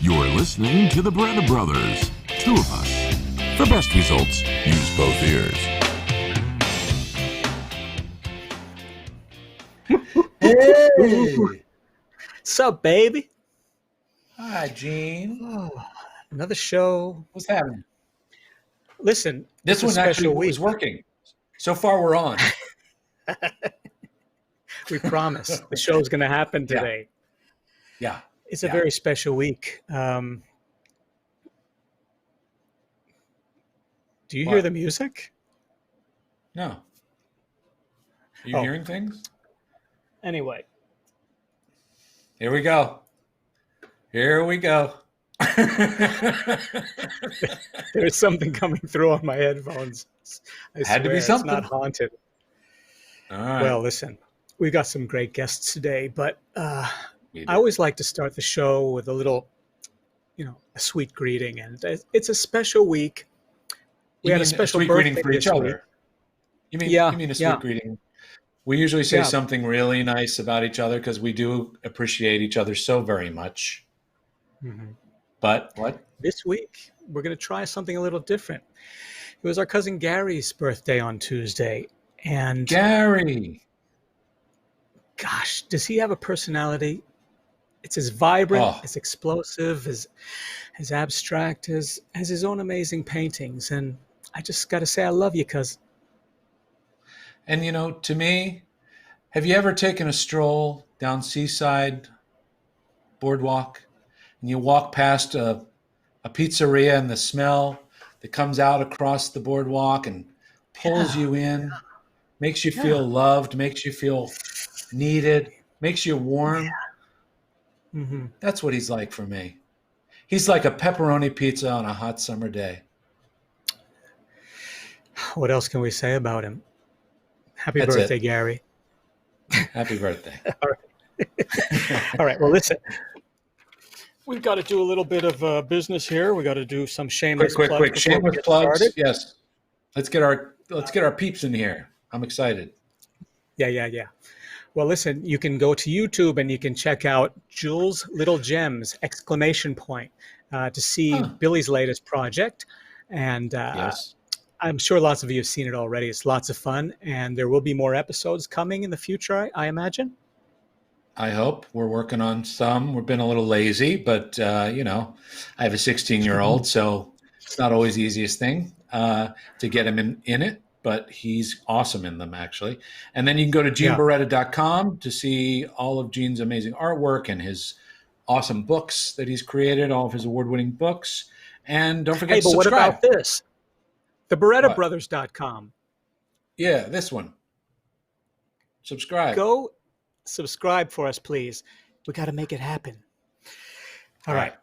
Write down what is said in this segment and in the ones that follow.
You're listening to the Barretta Brothers, two of us. For best results, use both ears. Hey! What's up, baby? Hi, Gene. Oh, another show. What's happening? Listen, This it's a one actually special week. is working. So far, we're on. We promise the show's going to happen today. Yeah. It's a very special week. Do you hear the music? No. Are you hearing things? Anyway. Here we go. There's something coming through on my headphones. I Had to be swear, something. It's not haunted. All right. Well, listen, we've got some great guests today, but I always like to start the show with a little, a sweet greeting. And it's a special week. We had a special sweet birthday greeting for each this other. week. You mean a sweet greeting? We usually say something really nice about each other because we do appreciate each other so very much. Mm-hmm. But what? This week, we're going to try something a little different. It was our cousin Gary's birthday on Tuesday. And Gary. Gosh, does he have a personality? It's as vibrant, as explosive, as abstract as his own amazing paintings. And I just got to say, I love you, cuz. And, to me, have you ever taken a stroll down Seaside Boardwalk and you walk past a pizzeria and the smell that comes out across the boardwalk and pulls you in, makes you feel loved, makes you feel needed, makes you warm? Yeah. Mm-hmm. That's what he's like for me. He's like a pepperoni pizza on a hot summer day. What else can we say about him? Happy birthday, Gary. Happy birthday. All right. All right. Well, listen, we've got to do a little bit of business here. We got to do some shameless plugs. Quick. Shameless plugs. Started. Yes. Let's get our peeps in here. I'm excited. Yeah. Well, listen, you can go to YouTube and you can check out Jules Little Gems ! To see Billy's latest project. And yes. I'm sure lots of you have seen it already. It's lots of fun, and there will be more episodes coming in the future, I imagine. I hope. We're working on some. We've been a little lazy, but, I have a 16-year-old, so it's not always the easiest thing to get him in it, but he's awesome in them, actually. And then you can go to genebarretta.com to see all of Gene's amazing artwork and his awesome books that he's created, all of his award-winning books. And don't forget to subscribe. What about this? The BarrettaBrothers.com. Yeah, this one. Subscribe. Go subscribe for us, please. We got to make it happen. All right.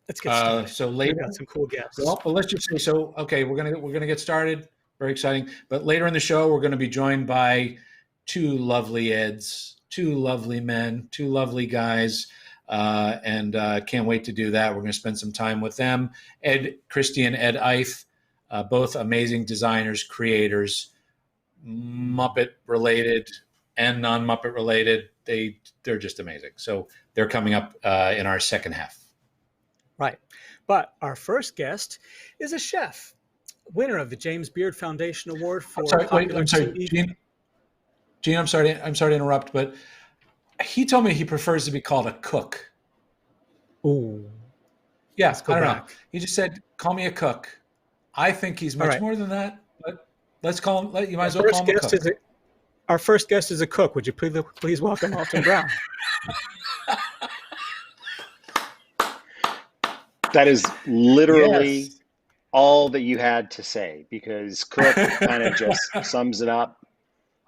Let's get started. So later, we got some cool guests. Well, but let's just say so. Okay, we're gonna get started. Very exciting. But later in the show, we're going to be joined by two lovely Eds, two lovely men, two lovely guys. And can't wait to do that. We're going to spend some time with them. Ed Christie and Ed Eyth, both amazing designers, creators, Muppet related and non-Muppet related. They're just amazing. So they're coming up in our second half. Right. But our first guest is a chef, winner of the James Beard Foundation Award for I'm sorry, Gene, I'm sorry to interrupt, but he told me he prefers to be called a cook. Ooh. Yeah, I don't know. He just said, call me a cook. I think he's much more than that, but let's call him, you might as well call him a cook. Our first guest is a cook. Would you please welcome Alton Brown? That is literally all that you had to say, because cook kind of just sums it up.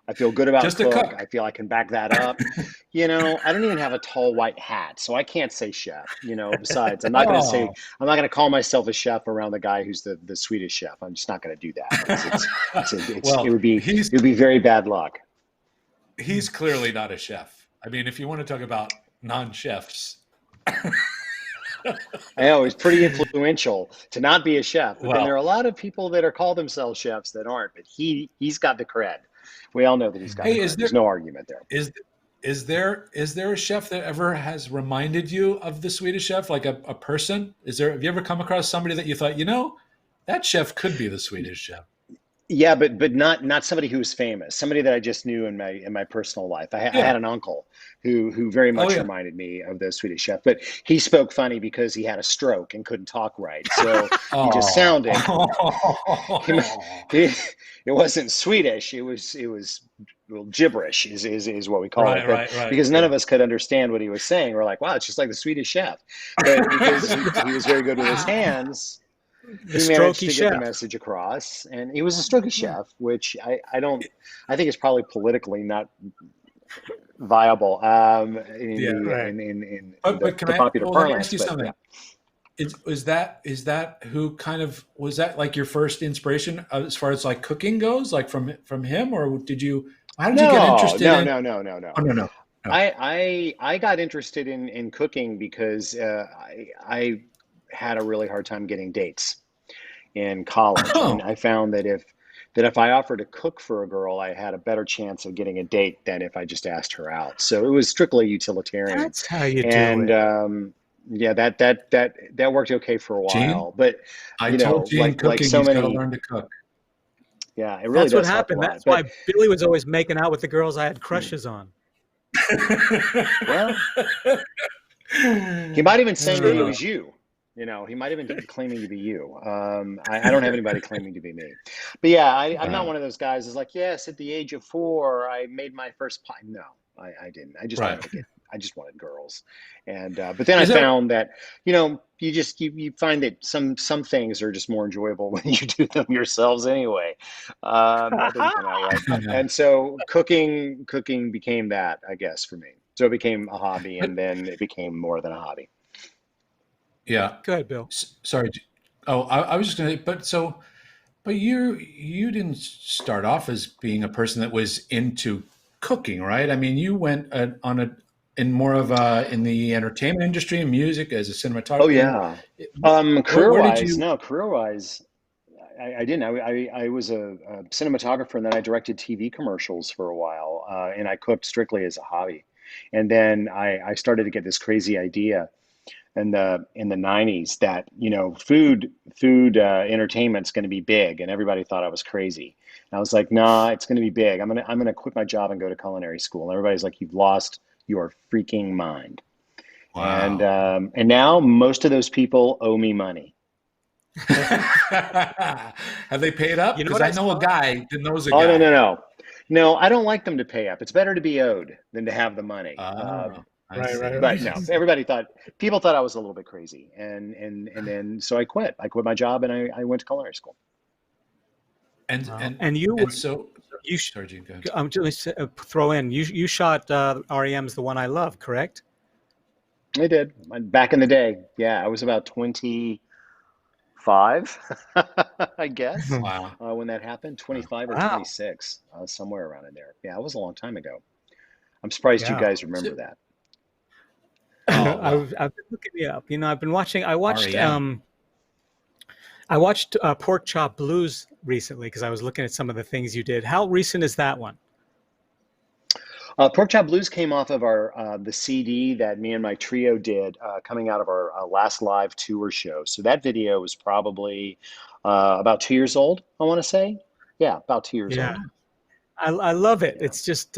I feel good about cook. I feel I can back that up. I don't even have a tall white hat, so I can't say chef. Besides, I'm not going to call myself a chef around the guy who's the Swedish chef. I'm just not going to do that. It would be very bad luck. He's clearly not a chef. I mean, if you want to talk about non-chefs. I know he's pretty influential to not be a chef. But then there are a lot of people that are called themselves chefs that aren't. But he's got the cred. We all know that he's got the cred. There's no argument there. is there a chef that ever has reminded you of the Swedish Chef, like a person? Have you ever come across somebody that you thought, that chef could be the Swedish Chef? Yeah, but not somebody who was famous. Somebody that I just knew in my personal life. I had an uncle who very much reminded me of the Swedish Chef, but he spoke funny because he had a stroke and couldn't talk right. So he just sounded. It wasn't Swedish. It was well, gibberish is what we call it. But because none of us could understand what he was saying, we're like, wow, it's just like the Swedish Chef. But because he was very good with his hands. He managed to get the message across, and he was a strokey chef, which I think is probably politically not viable in the popular parlance. Let me ask you something. Yeah. Is that who kind of was that like your first inspiration as far as like cooking goes, like from him, or how did you get interested? No. I got interested in cooking because I had a really hard time getting dates in college, and I found that if I offered to cook for a girl, I had a better chance of getting a date than if I just asked her out. So it was strictly utilitarian. That's how you do it. Yeah, that worked okay for a while. Gene, but I told Gene cooking, so many. Got to learn to cook. Yeah, it really. That's what happened. That's why Billy was always making out with the girls I had crushes on. Well, he might even say that it was you. He might have been claiming to be you. I don't have anybody claiming to be me. But yeah, I'm not one of those guys who's like, yes, at the age of 4, I made my first pie. No, I didn't. I just wanted girls. And but then I found that, you find that some things are just more enjoyable when you do them yourselves anyway. And so cooking became that, I guess, for me. So it became a hobby, and then it became more than a hobby. Yeah. Go ahead, Bill. Sorry. Oh, I was just going to, but you didn't start off as being a person that was into cooking, right? I mean, you went in more of in the entertainment industry and music as a cinematographer. Oh yeah. Career-wise, I didn't. I was a cinematographer, and then I directed TV commercials for a while, and I cooked strictly as a hobby. And then I started to get this crazy idea in the 90s that food entertainment's going to be big, and everybody thought I was crazy. And I was like, nah, it's going to be big. I'm gonna quit my job and go to culinary school. And everybody's like, you've lost your freaking mind. Wow. And now most of those people owe me money. Have they paid up? Because I know a guy that knows a guy. Oh, no, I don't like them to pay up. It's better to be owed than to have the money. Right. But no, people thought I was a little bit crazy, and then so I quit my job, and I went to culinary school. And you sorry, Gene, go ahead. I'm just throw in you shot REM's The One I Love, correct? I did, back in the day. Yeah, I was about 25, I guess. Wow. When that happened, 25 or 26, somewhere around in there. Yeah, it was a long time ago. I'm surprised you guys remember that. I've been looking it up. I've been watching. I watched Pork Chop Blues recently because I was looking at some of the things you did. How recent is that one? Pork Chop Blues came off of the CD that me and my trio did coming out of our last live tour show. So that video was probably about 2 years old, I want to say. Yeah, about 2 years old. I love it. Yeah. It's just,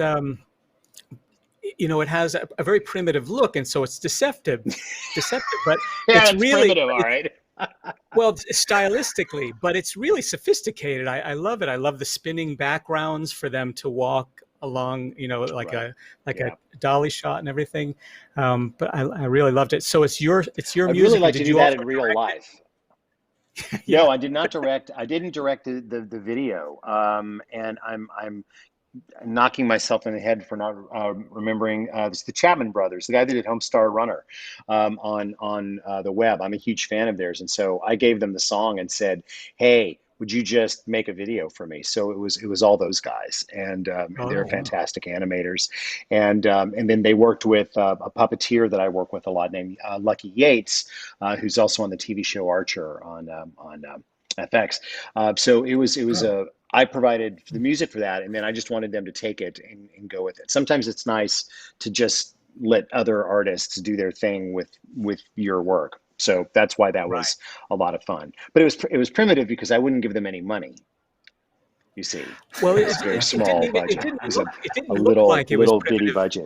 it has a very primitive look, and so it's deceptive, but it's really primitive, all right. Well, stylistically, but it's really sophisticated. I love it. I love the spinning backgrounds for them to walk along, like a dolly shot and everything. But I really loved it. So it's your music. I'd really like to do that in real life. No, I did not direct. I didn't direct the video. And I'm knocking myself in the head for not remembering. It's the Chapman brothers, the guy that did Homestar Runner on the web. I'm a huge fan of theirs, and so I gave them the song and said, "Hey, would you just make a video for me?" So it was all those guys, and they're fantastic animators, and then they worked with a puppeteer that I work with a lot named Lucky Yates, who's also on the TV show Archer on FX. So I provided the music for that, and then I just wanted them to take it and go with it. Sometimes it's nice to just let other artists do their thing with your work. So that's why that was a lot of fun. But it was primitive because I wouldn't give them any money. You see, Well, it's a very small budget. It didn't A look like it was little bitty primitive. budget.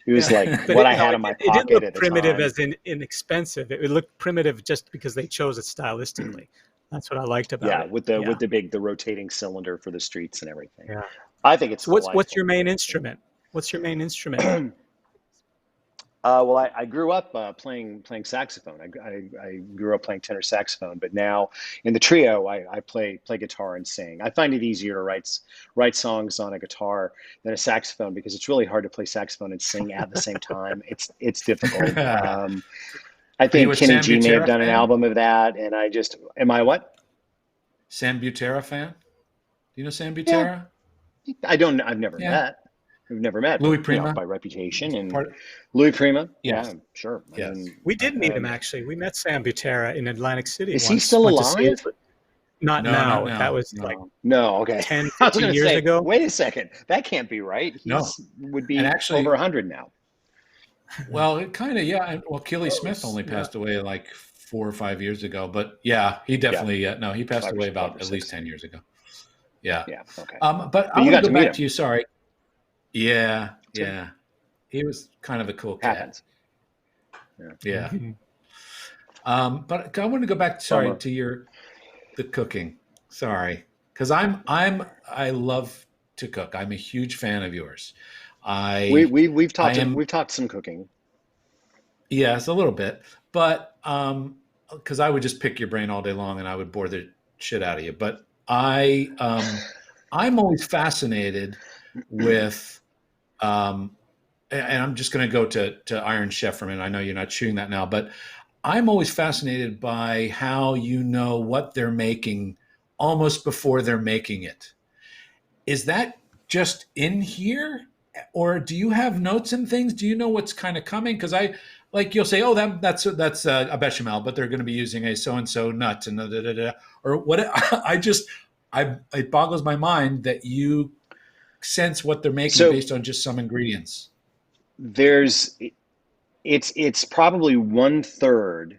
It was like But what I had in my it didn't pocket look at the primitive time. as in inexpensive. It looked primitive just because they chose it stylistically. That's what I liked about it. With the rotating cylinder for the streets and everything. Yeah. I think it's So what's your main instrument? What's your main instrument? Well, I grew up playing saxophone. I grew up playing tenor saxophone, but now in the trio, I play guitar and sing. I find it easier to write songs on a guitar than a saxophone because it's really hard to play saxophone and sing at the same time. It's difficult. I think Kenny G may have done an album of that, and am I what? Sam Butera fan? Do you know Sam Butera? Yeah. I've never met. We've never met. Louis Prima, by reputation, and Louis Prima. Yes. Yeah, sure. Yes. We did meet him actually. We met Sam Butera in Atlantic City. Is he still alive? Not now. That was okay. 10, 15 years ago. Wait a second. That can't be right. Would be over 100 now. Well, it kind of, yeah. Well, Keely Smith only passed away like 4 or 5 years ago, but yeah, he definitely, he passed away about at least 10 years ago. Yeah. Yeah. Okay. But I want to go back to you. Sorry. Yeah. Yeah. He was kind of a cool cat. Yeah. But I want to go back, to the cooking. Sorry. Cause I love to cook. I'm a huge fan of yours. We've talked some cooking. Yes, a little bit, but because I would just pick your brain all day long and I would bore the shit out of you. But I'm always fascinated with, and I'm just going to go to Iron Chef for a minute. I know you're not shooting that now, but I'm always fascinated by how you know what they're making almost before they're making it. Is that just in here? Or do you have notes and things? Do you know what's kind of coming? Because you'll say, oh, that's a bechamel, but they're going to be using a so-and-so nut and or what? It boggles my mind that you sense what they're making based on just some ingredients. It's probably 1/3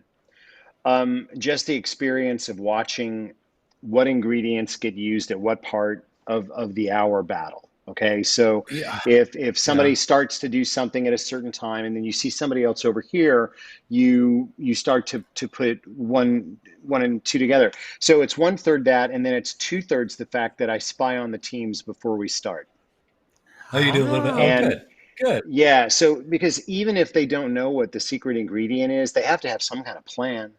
just the experience of watching what ingredients get used at what part of the hour battle. Okay, so if somebody starts to do something at a certain time, and then you see somebody else over here, you start to put one and two together. So it's 1/3 that, and then it's 2/3 the fact that I spy on the teams before we start. Oh, you do a little bit. Good. Yeah. So because even if they don't know what the secret ingredient is, they have to have some kind of plan.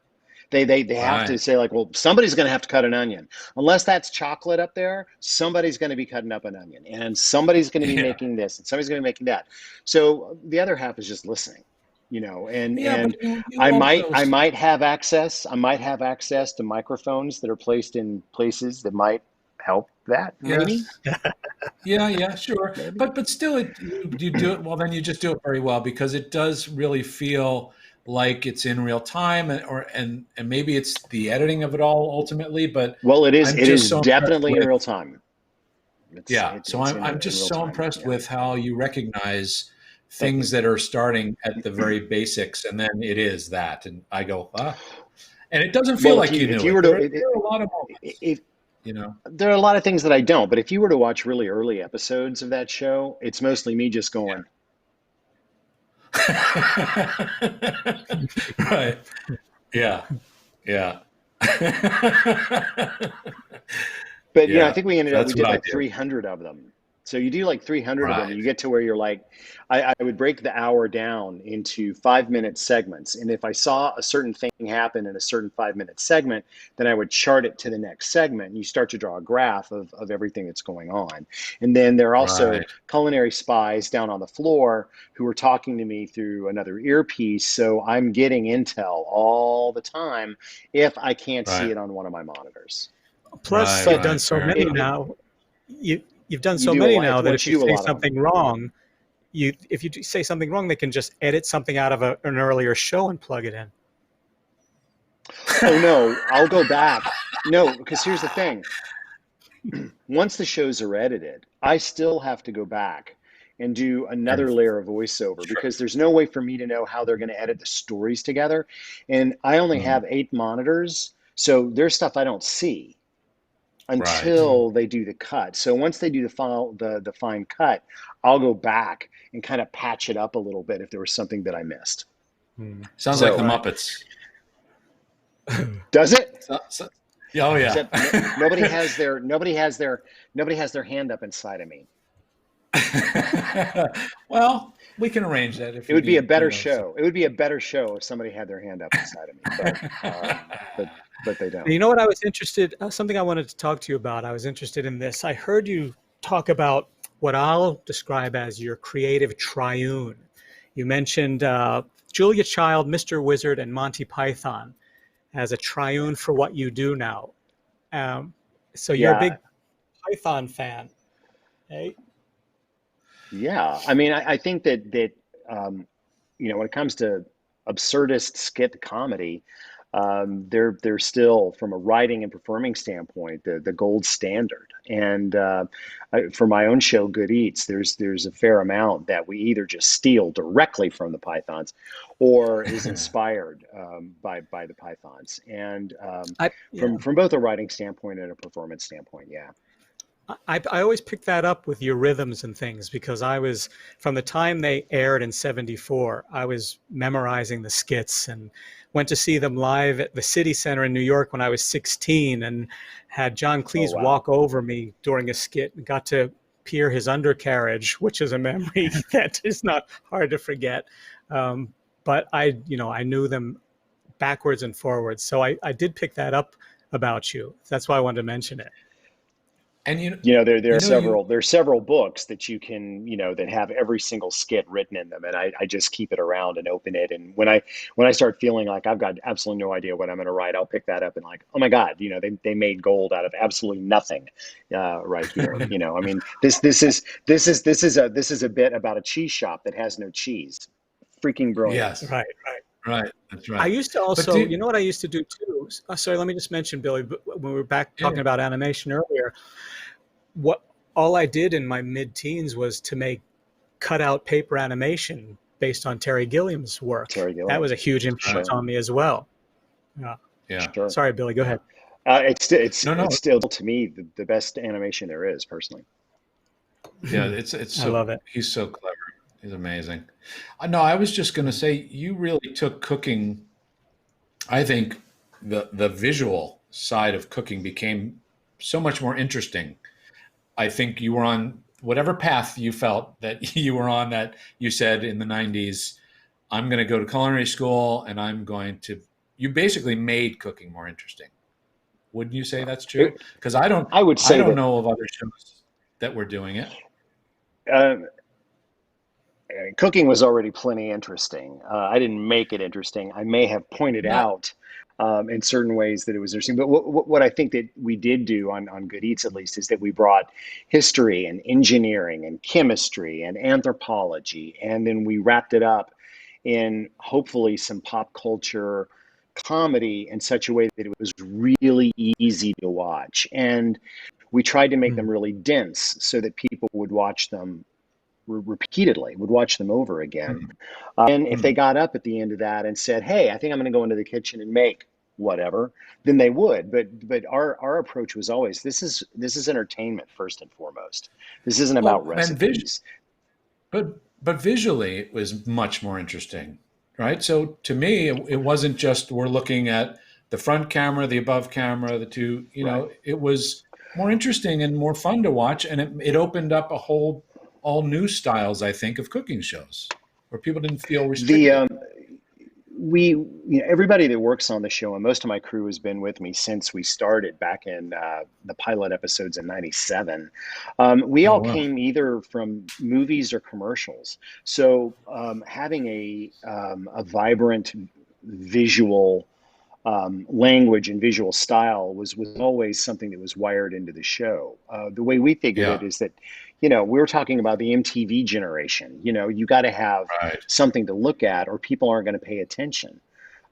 They have to say, like, well, somebody's going to have to cut an onion. Unless that's chocolate up there, somebody's going to be cutting up an onion, and somebody's going to be making this, and somebody's going to be making that. So the other half is just listening, and I might have access to microphones that are placed in places that might help that. Maybe. Yeah, sure. Maybe. But still, you do it well. Then you just do it very well, because it does really feel like it's in real time, and maybe it's the editing of it all ultimately, but it is definitely in real time. I'm just so impressed with how you recognize things that are starting at the very basics, and then it is that, and I go, and it doesn't feel like you knew it. There are a lot of moments, There are a lot of things that I don't, but if you were to watch really early episodes of that show, it's mostly me just going. Right. Yeah. But I think we did like 300 of them. So you do like 300 of them, and you get to where you're like, I would break the hour down into 5-minute segments. And if I saw a certain thing happen in a certain 5-minute segment, then I would chart it to the next segment. And you start to draw a graph of everything that's going on. And then there are also culinary spies down on the floor who are talking to me through another earpiece. So I'm getting intel all the time if I can't see it on one of my monitors. Plus, you've done so many now. You've done so many now that if you say something wrong, if you say something wrong, they can just edit something out of an earlier show and plug it in. Oh no, I'll go back. No, because here's the thing. Once the shows are edited, I still have to go back and do another layer of voiceover Sure. because there's no way for me to know how they're going to edit the stories together. And I only have 8 monitors, so there's stuff I don't see until they do the cut. So once they do the fine cut, I'll go back and kind of patch it up a little bit if there was something that I missed. Sounds like the Muppets. Does it? Oh yeah. Except nobody has their hand up inside of me. Well, we can arrange that. It would be a better show. It would be a better show if somebody had their hand up inside of me, but they don't. You know what? I was interested. Something I wanted to talk to you about. I was interested in this. I heard you talk about what I'll describe as your creative triune. You mentioned Julia Child, Mr. Wizard, and Monty Python as a triune for what you do now. So you're a big Python fan, eh? Yeah, I mean, I think that when it comes to absurdist skit comedy, they're still, from a writing and performing standpoint, the gold standard. And for my own show, Good Eats, there's a fair amount that we either just steal directly from the Pythons, or is inspired by the Pythons. And from both a writing standpoint and a performance standpoint, yeah. I always pick that up with your rhythms and things, because I was, from the time they aired in '74, I was memorizing the skits and went to see them live at the City Center in New York when I was 16, and had John Cleese walk over me during a skit and got to peer his undercarriage, which is a memory that is not hard to forget. But I knew them backwards and forwards. So I did pick that up about you. That's why I wanted to mention it. And there are several books that you can, that have every single skit written in them, and I just keep it around and open it. And when I start feeling like I've got absolutely no idea what I'm going to write, I'll pick that up and like, oh my God, they made gold out of absolutely nothing, right here. I mean, this is a bit about a cheese shop that has no cheese. Freaking brilliant. Yes, right. That's right. I used to also, you know what I used to do too? Sorry, let me just mention, Billy, when we were back talking about animation earlier, all I did in my mid-teens was to make cutout paper animation based on Terry Gilliam's work. That was a huge influence on me as well. Yeah. Sure. Sorry, Billy, go ahead. It's still to me the best animation there is, personally. Yeah, it's so, I love it. He's so clever. He's amazing. No, I was just going to say, you really took cooking. I think the visual side of cooking became so much more interesting. I think you were on whatever path you felt that you were on, that you said in the 90s, I'm going to go to culinary school and you basically made cooking more interesting. Wouldn't you say that's true? Because I don't know of other shows that were doing it. Cooking was already plenty interesting. I didn't make it interesting. I may have pointed out in certain ways that it was interesting. But what I think that we did do on Good Eats, at least, is that we brought history and engineering and chemistry and anthropology, and then we wrapped it up in hopefully some pop culture comedy in such a way that it was really easy to watch. And we tried to make them really dense so that people would watch them repeatedly, would watch them over again. And if they got up at the end of that and said, hey, I think I'm going to go into the kitchen and make whatever, then they would. But our approach was always, this is entertainment first and foremost. This isn't about recipes. But visually, it was much more interesting, right? So to me, it wasn't just we're looking at the front camera, the above camera, the two, it was more interesting and more fun to watch. And it opened up all new styles, I think, of cooking shows where people didn't feel restricted. Everybody that works on the show, and most of my crew has been with me since we started back in the pilot episodes in '97. We all came either from movies or commercials. So having a vibrant visual language and visual style was always something that was wired into the show. The way we think of it is that, we were talking about the MTV generation. You got to have something to look at, or people aren't going to pay attention.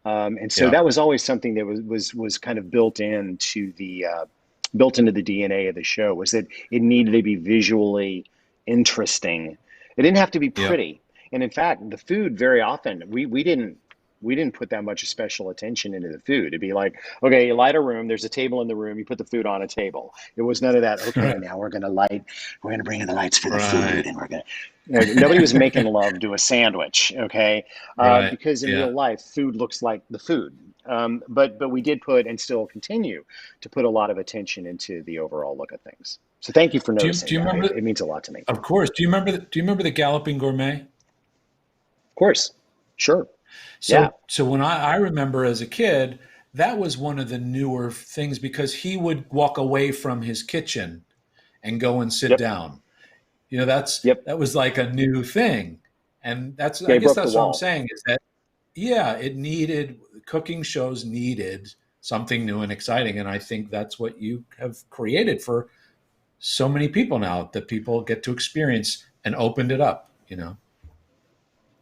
And so that was always something that was kind of built into the DNA of the show, was that it needed to be visually interesting. It didn't have to be pretty. And in fact, the food, very often we didn't put that much special attention into the food. It'd be like, okay, you light a room, there's a table in the room, you put the food on a table. It was none of that. Okay, now we're going to bring in the lights for the food, and we're going to, nobody was making love to a sandwich. Okay. Because in real life, food looks like the food. But we did put, and still continue to put, a lot of attention into the overall look of things. So thank you for noticing. Do you remember? It means a lot to me. Of course. Do you remember the Galloping Gourmet? Of course. Sure. So when I remember as a kid, that was one of the newer things, because he would walk away from his kitchen and go and sit down. You know, that was like a new thing. And I guess that's what I'm saying, is that, cooking shows needed something new and exciting. And I think that's what you have created for so many people now, that people get to experience and opened it up, you know.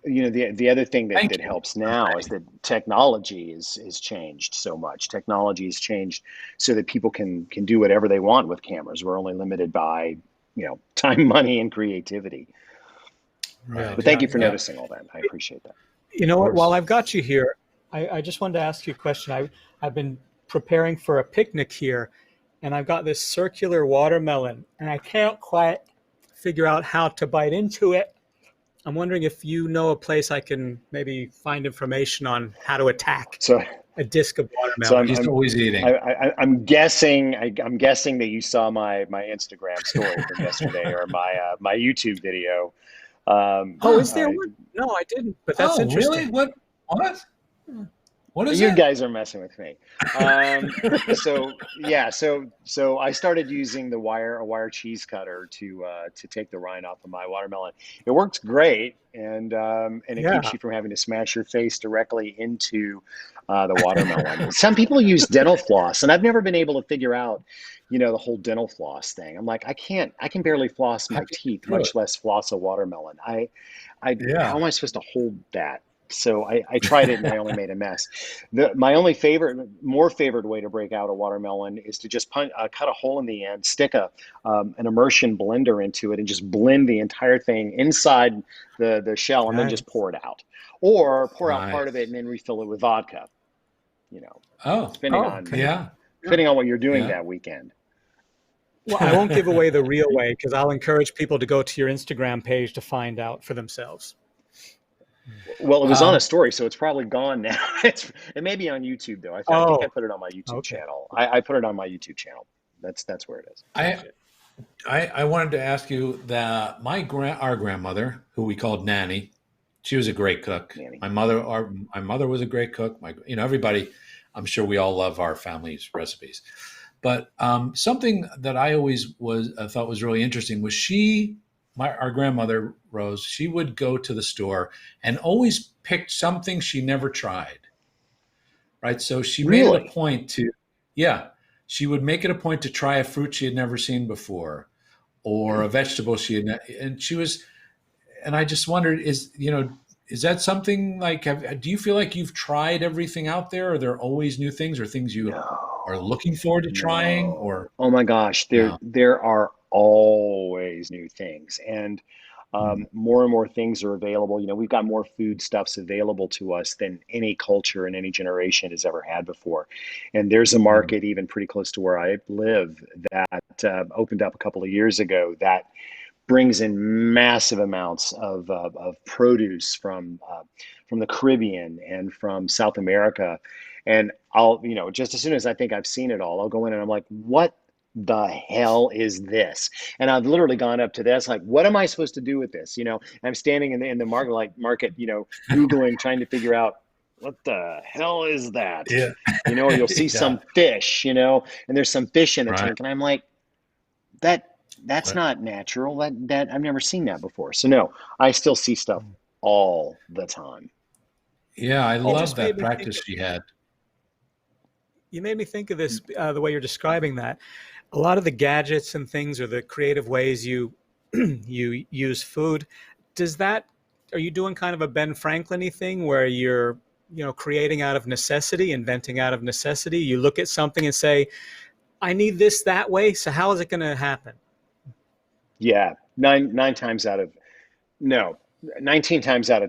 The other thing that helps now is that technology is changed so much. Technology has changed so that people can do whatever they want with cameras. We're only limited by, time, money, and creativity. Right. But thank you for noticing all that. I appreciate that. You know what? While I've got you here, I just wanted to ask you a question. I've been preparing for a picnic here, and I've got this circular watermelon, and I can't quite figure out how to bite into it. I'm wondering if you know a place I can maybe find information on how to attack a disc of watermelon. He's always eating. I'm guessing that you saw my Instagram story from yesterday, or my YouTube video. Is there one? No, I didn't. But that's interesting. Really? What? What is you that? guys are messing with me. So I started using a wire cheese cutter to take the rind off of my watermelon. It works great, and it keeps you from having to smash your face directly into the watermelon. Some people use dental floss, and I've never been able to figure out, the whole dental floss thing. I'm like, I can barely floss my teeth, much less floss a watermelon. How am I supposed to hold that? So I tried it, and I only made a mess. My only more favorite way to break out a watermelon is to just cut a hole in the end, stick an immersion blender into it, and just blend the entire thing inside the shell, and then just pour it out. Or pour out part of it and then refill it with vodka. Depending on what you're doing that weekend. Well, I won't give away the real way, because I'll encourage people to go to your Instagram page to find out for themselves. Well, it was on a story, so it's probably gone now. It may be on YouTube, though. I think I put it on my YouTube channel. I put it on my YouTube channel. That's where it is. I wanted to ask you that our grandmother, who we called Nanny, she was a great cook. Nanny. My mother was a great cook. Everybody, I'm sure we all love our family's recipes. But something that I always thought was really interesting was our grandmother, Rose, she would go to the store and always pick something she never tried. Right. So she made it a point she would make it a point to try a fruit she had never seen before, or a vegetable and I just wondered, is that something like, do you feel like you've tried everything out there? Are there always new things, or things you are looking forward to trying? Or oh my gosh, there are always new things, and more and more things are available. We've got more foodstuffs available to us than any culture and any generation has ever had before. And there's a market even pretty close to where I live that opened up a couple of years ago that brings in massive amounts of produce from the Caribbean and from South America. And I'll, just as soon as I think I've seen it all, I'll go in and I'm like, what the hell is this? And I've literally gone up to this, like, what am I supposed to do with this? I'm standing in the market, Googling, trying to figure out, what the hell is that? Yeah. Or you'll see some fish, and there's some fish in the tank. And I'm like, that's not natural. That I've never seen that before. So no, I still see stuff all the time. Yeah, I love that practice she had. You made me think of this, the way you're describing that. A lot of the gadgets and things, or the creative ways you use food, are you doing kind of a Ben Franklin-y thing where you're creating out of necessity, inventing out of necessity. You look at something and say, I need this that way. So how is it going to happen? Yeah. 19 times out of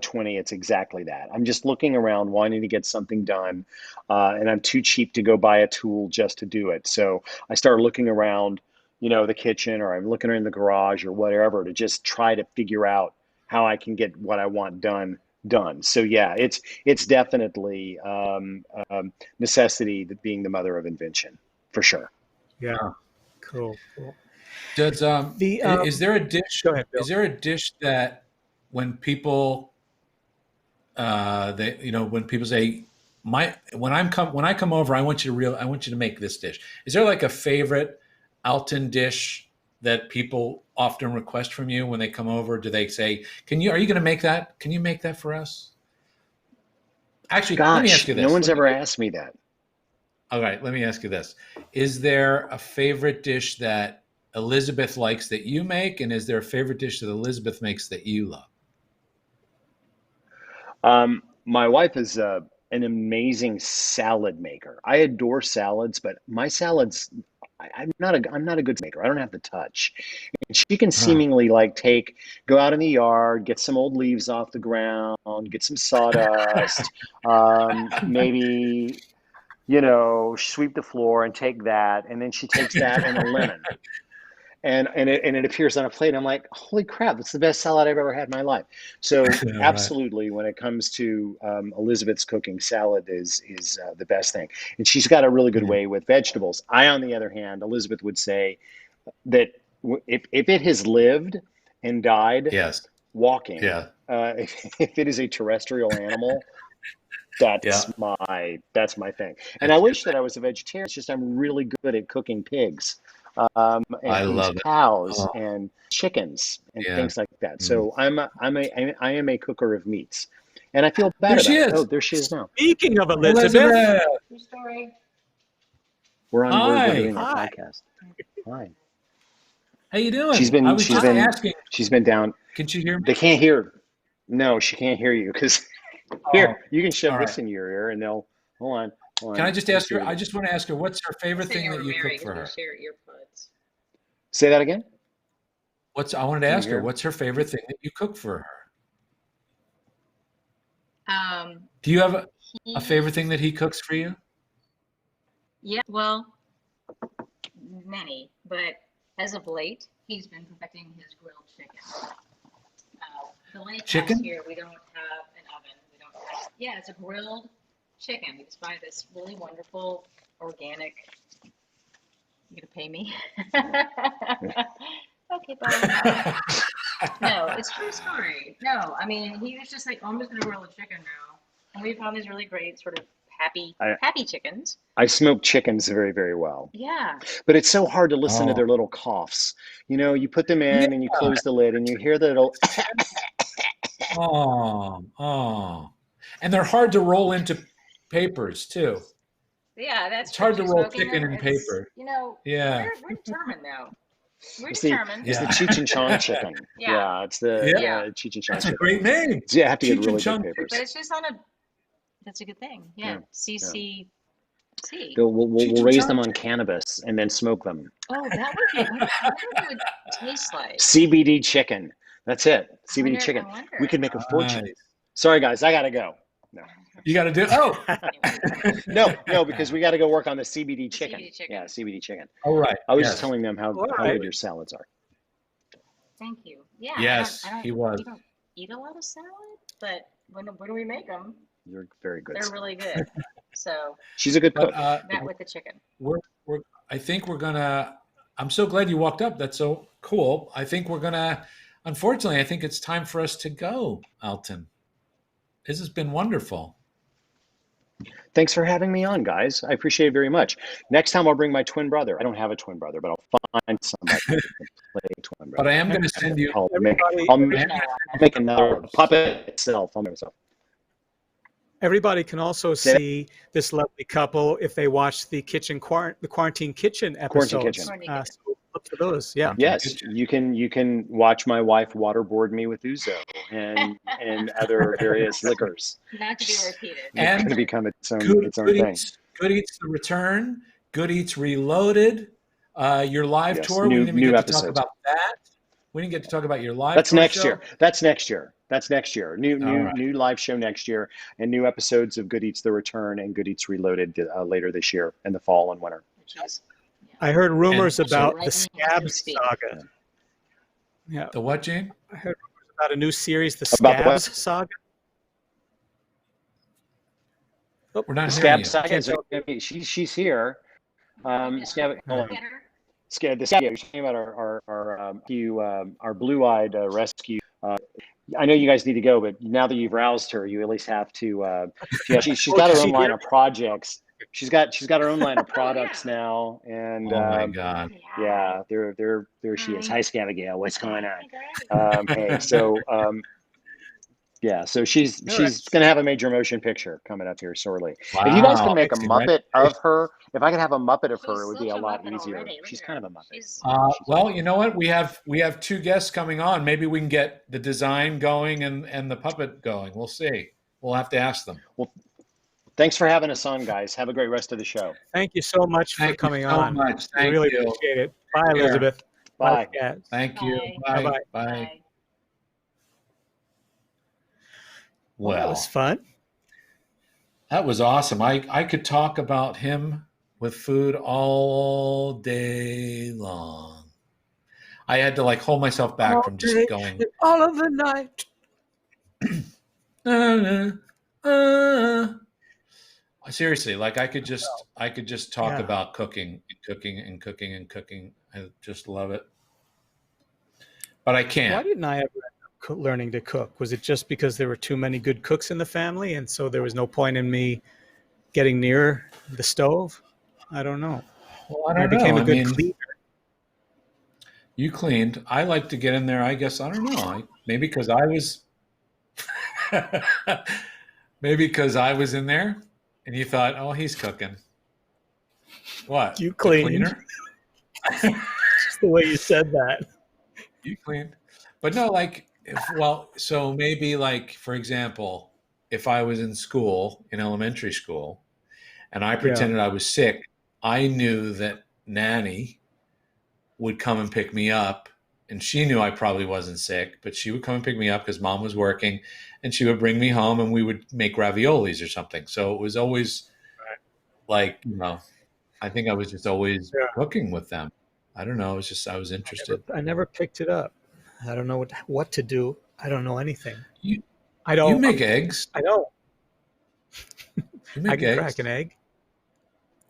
20, it's exactly that. I'm just looking around, wanting to get something done, and I'm too cheap to go buy a tool just to do it. So I start looking around, the kitchen, or I'm looking in the garage or whatever, to just try to figure out how I can get what I want done. So yeah, it's definitely necessity being the mother of invention, for sure. Yeah, cool. Does is there a dish? Go ahead, Bill. Is there a dish that when people when people say when I come over, I want you to make this dish. Is there like a favorite Alton dish that people often request from you when they come over? Do they say, are you going to make that? Can you make that for us? Actually, let me ask you this. No one's ever asked me that. All right, let me ask you this. Is there a favorite dish that Elizabeth likes that you make? And is there a favorite dish that Elizabeth makes that you love? My wife is an amazing salad maker. I adore salads, but my salads, I'm not a good maker. I don't have the touch. And she can seemingly go out in the yard, get some old leaves off the ground, get some sawdust, maybe, sweep the floor and take that. And then she takes that and a lemon. And it appears on a plate. I'm like, holy crap, that's the best salad I've ever had in my life. So absolutely, when it comes to Elizabeth's cooking, salad is the best thing. And she's got a really good way with vegetables. I, on the other hand, Elizabeth would say that if it has lived and died walking, if it is a terrestrial animal, that's my thing. And I wish that I was a vegetarian. It's just I'm really good at cooking pigs. And I love cows and chickens and things like that. So I am a cooker of meats, and I feel bad about it. Oh, there she is now. Speaking of Elizabeth. We're doing our podcast. Hi. How you doing? She's been asking. She's been down. Can she hear me? They can't hear. No, she can't hear you because here you can shove this in your ear and they'll hold on. Can I just ask her? I just want to ask her, what's her favorite thing that you cook for her? Say that again. I wanted to ask her, what's her favorite thing that you cook for her? Do you have a favorite thing that he cooks for you? Yeah, well, many, but as of late, he's been perfecting his grilled chicken. The late chicken? Past year, we don't have an oven. It's a grilled chicken. We just buy this really wonderful organic. You gonna pay me? Okay, bye. No, it's true story. No, I mean, he was just like, I'm just gonna grill a chicken now, and we found these really great sort of happy chickens. I smoke chickens very, very well. Yeah. But it's so hard to listen to their little coughs. You put them in and you close the lid and you hear the little. And they're hard to roll into papers too. Yeah, it's hard to roll chicken in paper. We're determined though. We're determined. It's the Cheech and Chong chicken. It's the Cheech and Chong. That's chicken. a great name. So you have to get really good papers. But it's just that's a good thing. Yeah. CCC. We'll raise them on cannabis and then smoke them. Oh, that would be. I wonder what it would taste like. CBD chicken. That's it. CBD chicken. We could make a fortune. Nice. Sorry, guys. I got to go. No. You got to do No, because we got to go work on the CBD chicken. Yeah, CBD chicken. All right. I was just telling them how good your salads are. Thank you. Yeah. Yes, he was. We don't eat a lot of salad, but when we make them, you're very good. They're really good. So she's a good cook. Not with the chicken. I think we're gonna. I'm so glad you walked up. That's so cool. I think we're gonna. Unfortunately, I think it's time for us to go, Alton. This has been wonderful. Thanks for having me on, guys. I appreciate it very much. Next time I'll bring my twin brother. I don't have a twin brother, but I'll find somebody who can play twin brother. But I am going to send you. I'll make another puppet itself. I'll make myself. Everybody can also see this lovely couple if they watch the Quarantine Kitchen episodes. Quarantine Kitchen. So look for those. Yeah. Yes, you can watch my wife waterboard me with ouzo and other various liquors. Not to be repeated. And It's going to become its own Good thing. Eats, Good Eats The Return, Good Eats Reloaded, your live tour. We didn't even get to talk about that. We didn't get to talk about your live That's tour next show. year. That's next year. That's next year. New live show next year, and new episodes of Good Eats The Return and Good Eats Reloaded later this year in the fall and winter. I heard rumors about so- the Scabs saga. Yeah. The what, Gene? I heard rumors about a new series, the About what? Scabs saga. We're not The hearing Scab you. saga. She's here. Scab. Oh. You're talking about our blue-eyed rescue. I know you guys need to go, but now that you've roused her, you at least have to. She's got her own line of projects. She's got her own line of products now, and Oh my God! yeah, there she is. Hi, Scabigail. What's going on? Hey, so yeah, so she's going to have a major motion picture coming up here shortly. Wow. If you guys can make a Muppet of her, if I could have a Muppet of her, it would be a lot easier. She's kind of a Muppet. Well, you know what? We have two guests coming on. Maybe we can get the design going and the puppet going. We'll see. We'll have to ask them. Well, thanks for having us on, guys. Have a great rest of the show. Thank you so much for coming on. Much. I really appreciate it. Bye, Elizabeth. Bye. Bye. Thank you. Bye. Bye. Bye. Well, that was fun. That was awesome. I could talk about him with food all day long. I had to hold myself back from just going all of the night. Seriously, I could just talk about cooking. I just love it. But I can't. Why didn't I ever end up learning to cook? Was it just because there were too many good cooks in the family, and so there was no point in me getting near the stove? I don't know. Well, I don't know. became a good cleaner. You cleaned. I like to get in there. I guess I don't know. Maybe because I was, in there, and you thought, "Oh, he's cooking." What? You cleaned. Cleaner? Just the way you said that. You cleaned. But no, so maybe for example, if I was in elementary school, and I pretended I was sick, I knew that Nanny would come and pick me up, and she knew I probably wasn't sick, but she would come and pick me up because Mom was working, and she would bring me home, and we would make raviolis or something. So it was always I think I was just always cooking with them. I don't know. It was just I was interested. I never picked it up. I don't know what to do. I don't know anything. You make eggs. I don't. You make I can eggs. crack an egg.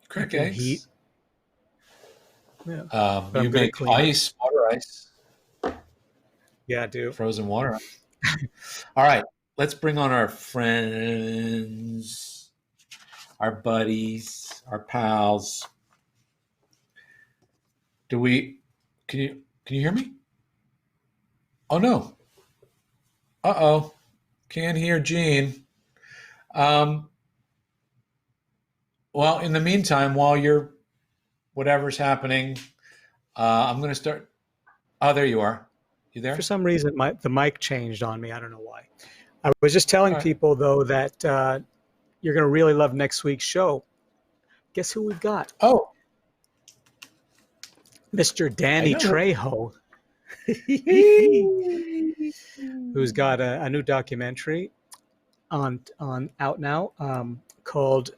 Crack eggs. Heat. Yeah. You make ice, water ice. Yeah, I do. Frozen water ice. All right. Let's bring on our friends, our buddies, our pals. Can you hear me? Oh no. Uh-oh. Can't hear Gene. Well, in the meantime, while whatever's happening, I'm going to start. Oh, there you are. You there? For some reason, the mic changed on me. I don't know why. I was just telling people, though, that you're going to really love next week's show. Guess who we've got? Oh. Mr. Danny Trejo, who's got a new documentary on out now called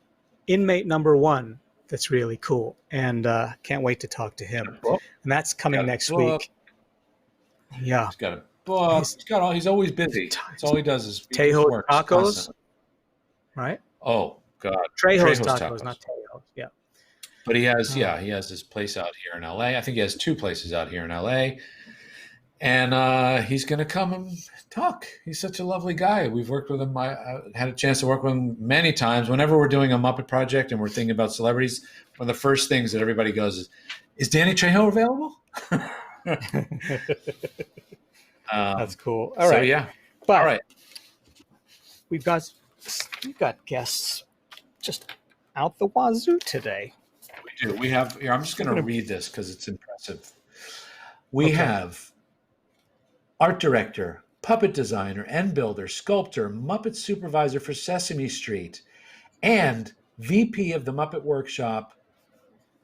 Inmate Number One. That's really cool, and can't wait to talk to him. And that's coming next week. Yeah, he's got a book. He's always busy. That's all he does is Tejo's Tacos, constantly. Right? Oh God, Trejo's Tacos, not Tejo's. Yeah. But he has his place out here in LA. I think he has two places out here in LA. And he's going to come and talk. He's such a lovely guy. We've worked with him. I had a chance to work with him many times. Whenever we're doing a Muppet project and we're thinking about celebrities, one of the first things that everybody goes is Danny Trejo available? That's cool. All right. Yeah. But all right. We've got guests just out the wazoo today. We do. We have here. I'm just going to read this because it's impressive. we have art director, puppet designer and builder, sculptor, Muppet supervisor for Sesame Street, and VP of the Muppet Workshop,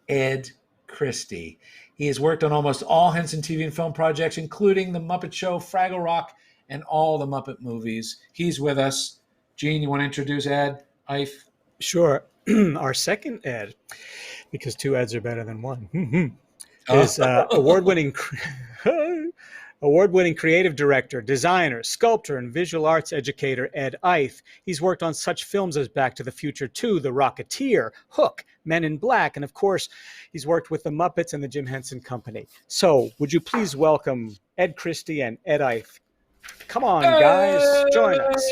Ed Christie. He has worked on almost all Henson TV and film projects, including The Muppet Show, Fraggle Rock, and all the Muppet movies. He's with us. Gene, you want to introduce Ed? Eyth? Sure. Our second Ed, because two Eds are better than one, is award-winning creative director, designer, sculptor, and visual arts educator Ed Eyth. He's worked on such films as Back to the Future 2, The Rocketeer, Hook, Men in Black, and of course, he's worked with the Muppets and the Jim Henson Company. So, would you please welcome Ed Christie and Ed Eyth? Come on, guys, join us.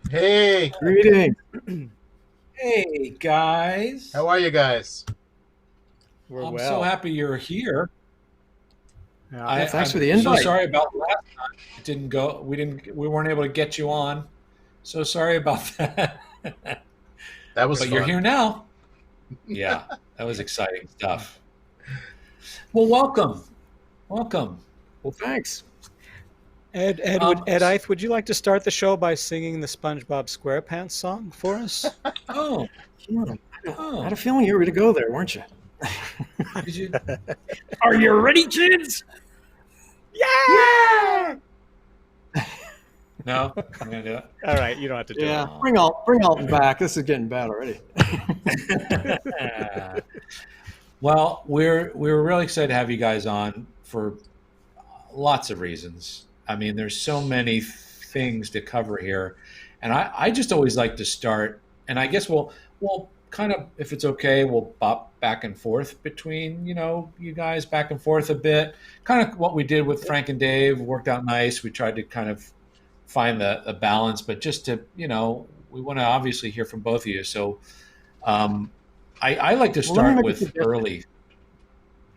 Hey, greetings. Hey, guys. How are you guys? I'm so happy you're here. Thanks for the invite. So sorry about last time. It didn't go. We weren't able to get you on. So sorry about that. That was But fun. You're here now. Yeah, that was exciting stuff. Well, welcome. Well, thanks. Ed Eyth, would you like to start the show by singing the SpongeBob SquarePants song for us? Oh, I had a feeling you were going to go there, weren't you? did you? Are you ready, kids? Yeah! No, I'm gonna do it. All right, you don't have to do Yeah, it. bring Alton back. This is getting bad already. Well, we're really excited to have you guys on for lots of reasons. I mean, there's so many things to cover here, and I just always like to start. And I guess we'll kind of, if it's okay, we'll bop back and forth between you guys back and forth a bit. Kind of what we did with Frank and Dave worked out nice. We tried to kind of find the balance, but just to we want to obviously hear from both of you. So I like to start with early.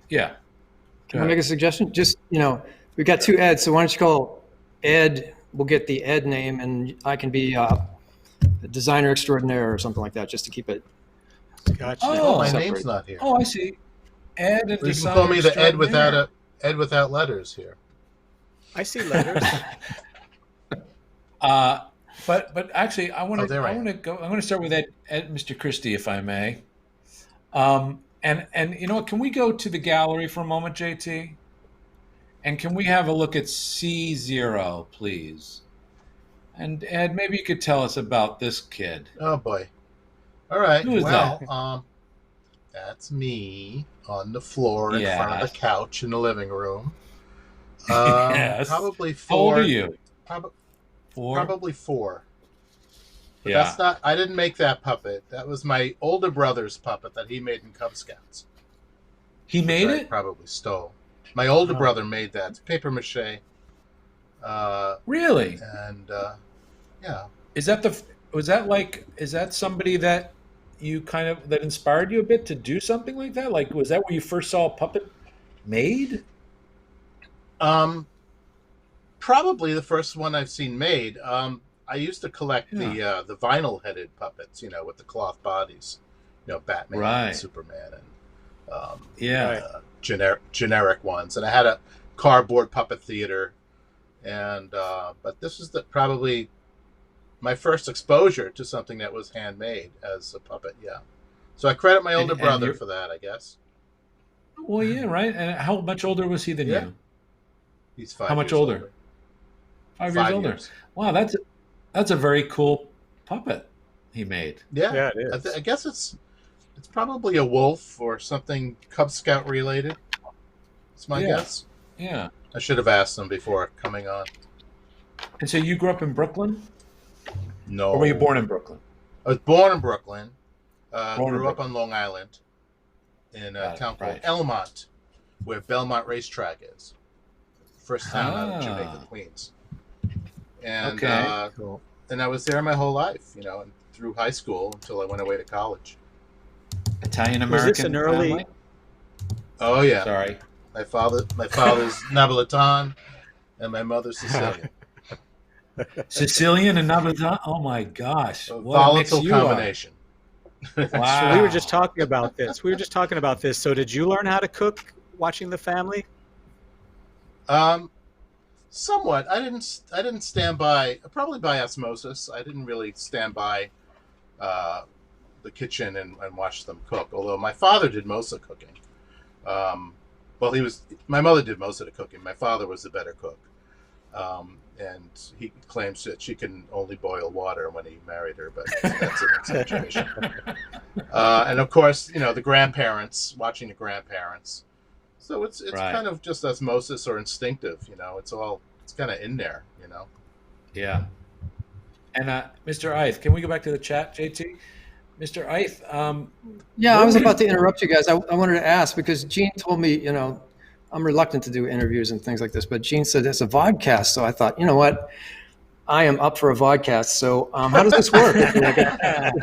Yeah. Can I make a suggestion? Just, we've got two Eds, so why don't you call Ed, we'll get the Ed name, and I can be a designer extraordinaire or something like that, just to keep it. Gotcha. Oh, my separate. name's not here. Oh, I see. Ed and You can designer call me the Ed extraordinaire. without letters here. I see letters. But actually, I want there I am. to go. I'm going to start with Ed, Mr. Christie, if I may. And you know what? Can we go to the gallery for a moment, JT? And can we have a look at C0, please? And Ed, maybe you could tell us about this kid. Oh boy. All right. Who is that? That's me on the floor in front of the couch in the living room. Yes. Probably 4. How old are you? 4. Probably 4. But Yeah. that's not. I didn't make that puppet. That was my older brother's puppet that he made in Cub Scouts. He made I it? probably stole. My older brother made that. It's paper mache. Really? And yeah. Is that somebody that you that inspired you a bit to do something like that? Like, was that where you first saw a puppet made? Probably the first one I've seen made. I used to collect the vinyl headed puppets, with the cloth bodies, Batman and Superman and generic ones. And I had a cardboard puppet theater, and but this is probably my first exposure to something that was handmade as a puppet. Yeah, so I credit my older brother for that, I guess. Well, yeah, right. And how much older was he than you? He's 5 How much years older? 5 years older. Wow, that's a very cool puppet he made. Yeah, it is. I guess it's probably a wolf or something Cub Scout related. It's my guess. Yeah. I should have asked them before coming on. And so you grew up in Brooklyn? No. Or were you born in Brooklyn? I was born in Brooklyn. Born in Grew up Brooklyn. on Long Island in a town called right. Elmont, where Belmont Racetrack is. First town out of Jamaica, Queens. And Cool. and I was there my whole life, and through high school until I went away to college. Italian American. Was this an early? family? Oh yeah. Sorry. My father's Napolitan, and my mother's Sicilian. Sicilian and Napolitan. Oh my gosh! A What a mix volatile you are. combination. Wow. So we were just talking about this. So did you learn how to cook watching the family? Somewhat. I didn't stand by, probably by osmosis. I didn't really stand by the kitchen and watch them cook. Although my father did most of the cooking. My mother did most of the cooking. My father was the better cook. And he claims that she can only boil water when he married her, but that's an exaggeration. And of course, the grandparents, watching the grandparents. So it's Right. kind of just osmosis or instinctive, it's kind of in there, Yeah. And Mr. Eyth, can we go back to the chat, JT? Mr. Eyth. Yeah, I was about to interrupt you guys. I wanted to ask because Gene told me, I'm reluctant to do interviews and things like this, but Gene said it's a vodcast. So I thought, you know what? I am up for a vodcast. So how does this work? Is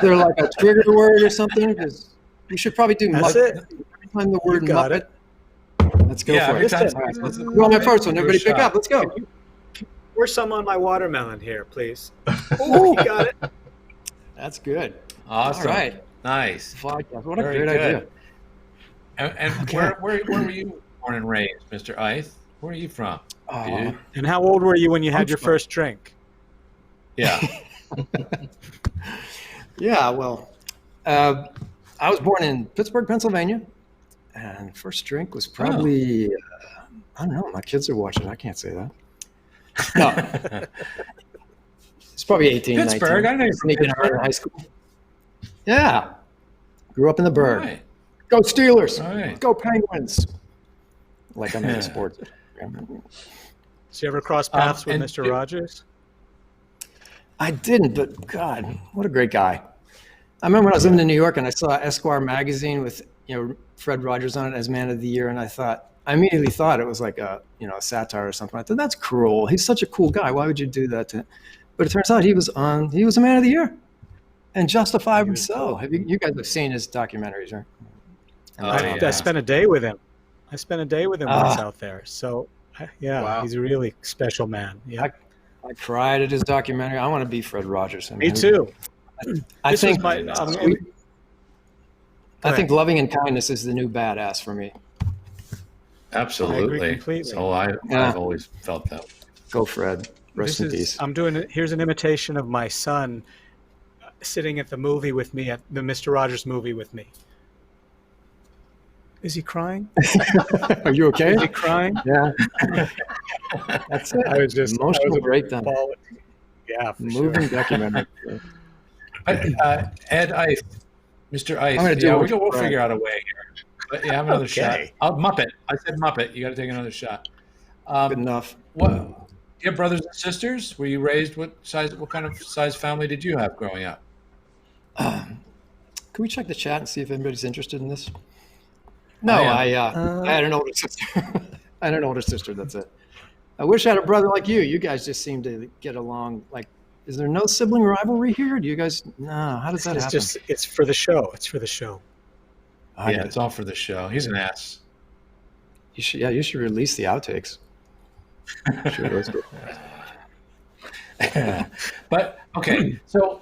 there like a trigger word or something? Because we should probably do That's Muppet. it. Every time the word You got Muppet. Let's go for every it. time- Go on my first one. Everybody pick shot. up. Let's go. Pour some on my watermelon here, please. Oh, you got it. That's good. Awesome. All right. Nice. Vodcast. What a Very great good. idea. And Okay. where were you born and raised, Mr. Eyth? Where are you from? Dude? And how old were you when you had I'm your sorry. first drink? Yeah. Yeah, well, I was born in Pittsburgh, Pennsylvania, and first drink was probably, I don't know, my kids are watching, I can't say that. No. It's probably 18, Pittsburgh, 19. I know you're from Sneaking out Pittsburgh. of high school. Yeah. Grew up in the Burgh. Right. Go Steelers. Right. Go Penguins. Like I'm into sports. Did you ever cross paths with and Mr. you- Rogers? I didn't, but God, what a great guy. I remember when I was living in New York and I saw Esquire magazine with, Fred Rogers on it as Man of the Year. And I immediately thought it was like a satire or something. I thought, that's cruel. He's such a cool guy. Why would you do that to him? But it turns out he was a Man of the Year, and justifiably so. Have you guys have seen his documentaries, right? I spent a day with him. Once out there. So, Wow. he's a really special man. Yeah, I cried at his documentary. I want to be Fred Rogers. me too. I This think was my- Go I think ahead. loving and kindness is the new badass for me. Absolutely. completely. So I've always felt that. Go Fred. Rest in peace. I'm doing it. Here's an imitation of my son sitting at the movie with me, at the Mr. Rogers movie with me. Is he crying? Are you okay? Is he crying? Yeah. That's it. I was just Emotional breakdown. Yeah, for Moving sure. documentary. Ed Eyth, Mr. I'm gonna Eyth. do Yeah, it we'll right. figure out a way here. But yeah, have another shot. Okay. Muppet. I said Muppet. You got to take another shot. Good enough. What? Do you have brothers and sisters? Were you raised what kind of size family did you have growing up? Can we check the chat and see if anybody's interested in this? No, I I had an older sister. I had an older sister. That's it. I wish I had a brother like you. You guys just seem to get along. Like, is there no sibling rivalry here? Do you guys? No. How does that happen? It's for the show. It's for the show. Yeah, it's all for the show. He's an ass. You should release the outtakes. Sure, let's go. But okay, so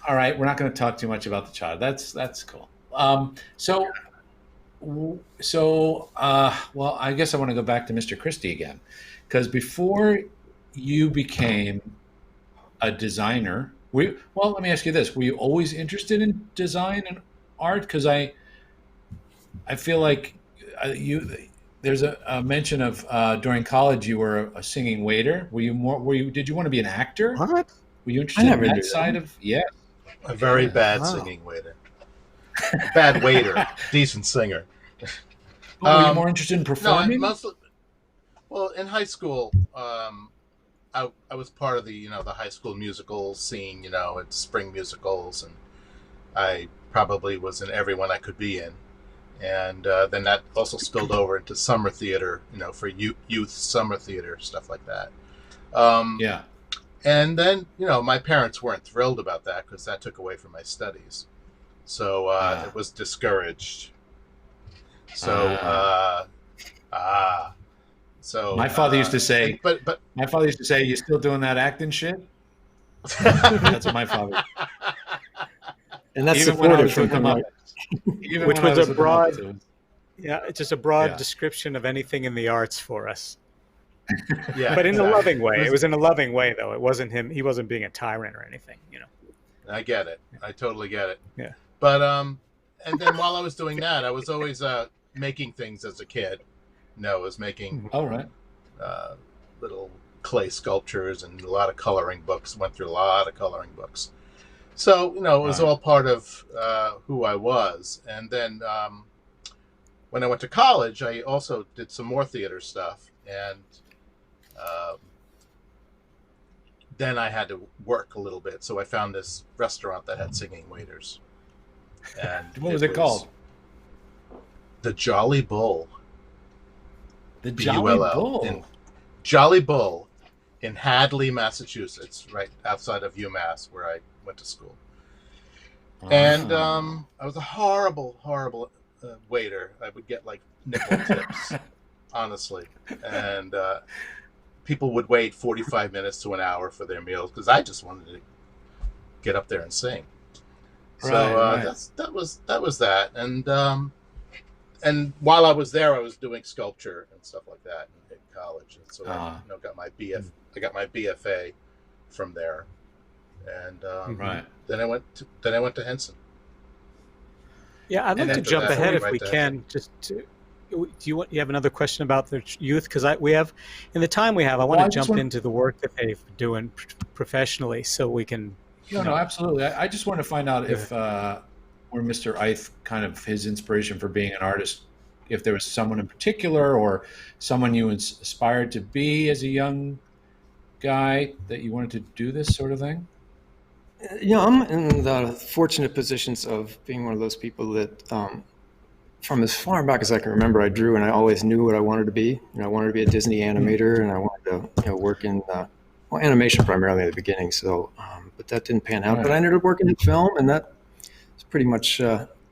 all right, we're not going to talk too much about the child. That's cool. Well, I guess I want to go back to Mr. Christie again, because before you became a designer, let me ask you this: were you always interested in design and art? Because I feel like there's a mention of during college you were a singing waiter. Did you want to be an actor? What? Were you interested in that side of? Yeah. A very bad singing waiter. Bad waiter, decent singer. Were you more interested in No, performing? well, in high school, I was part of the the high school musical scene, at spring musicals, and I probably was in every one I could be in. And then that also spilled over into summer theater, for youth summer theater, stuff like that. Yeah. And then, my parents weren't thrilled about that because that took away from my studies. So it was discouraged. So, so my father used to say, but my father used to say, "You still doing that acting shit?" That's what my father. And that's Even when I supportive was from with the him, right? Muppets. Even Which when I was a with the broad- Muppets, it was- Yeah, it's just a broad description of anything in the arts for us. Yeah, but in a loving way. It was in a loving way, though. It wasn't him. He wasn't being a tyrant or anything, you know. I get it. I totally get it. Yeah. But and then while I was doing that, I was always making things as a kid. I was making little clay sculptures and a lot of coloring books. Went through a lot of coloring books. So it was all part of who I was. And then when I went to college, I also did some more theater stuff, and then I had to work a little bit. So I found this restaurant that had singing waiters. And what was it called? The Jolly Bull. The Jolly Bull. Jolly Bull in Hadley, Massachusetts, right outside of UMass, where I went to school. And I was a horrible, horrible waiter. I would get like nickel tips, honestly. And people would wait 45 minutes to an hour for their meals because I just wanted to get up there and sing. So that was that. And while I was there, I was doing sculpture and stuff like that in college. And so I got my BFA from there. And then I went to Henson. Yeah, I'd like to jump ahead if we can. Do you have another question about the youth? Because we have, in the time we have, I want to jump into the work that they're doing professionally, so we can. No, absolutely. I just want to find out if where Mr. Eyth kind of his inspiration for being an artist, if there was someone in particular or someone you aspired to be as a young guy that you wanted to do this sort of thing. I'm in the fortunate positions of being one of those people that, from as far back as I can remember, I drew, and I always knew what I wanted to be. I wanted to be a Disney animator, and I wanted to, work in animation primarily at the beginning. So, but that didn't pan out. But I ended up working in film, and that is pretty much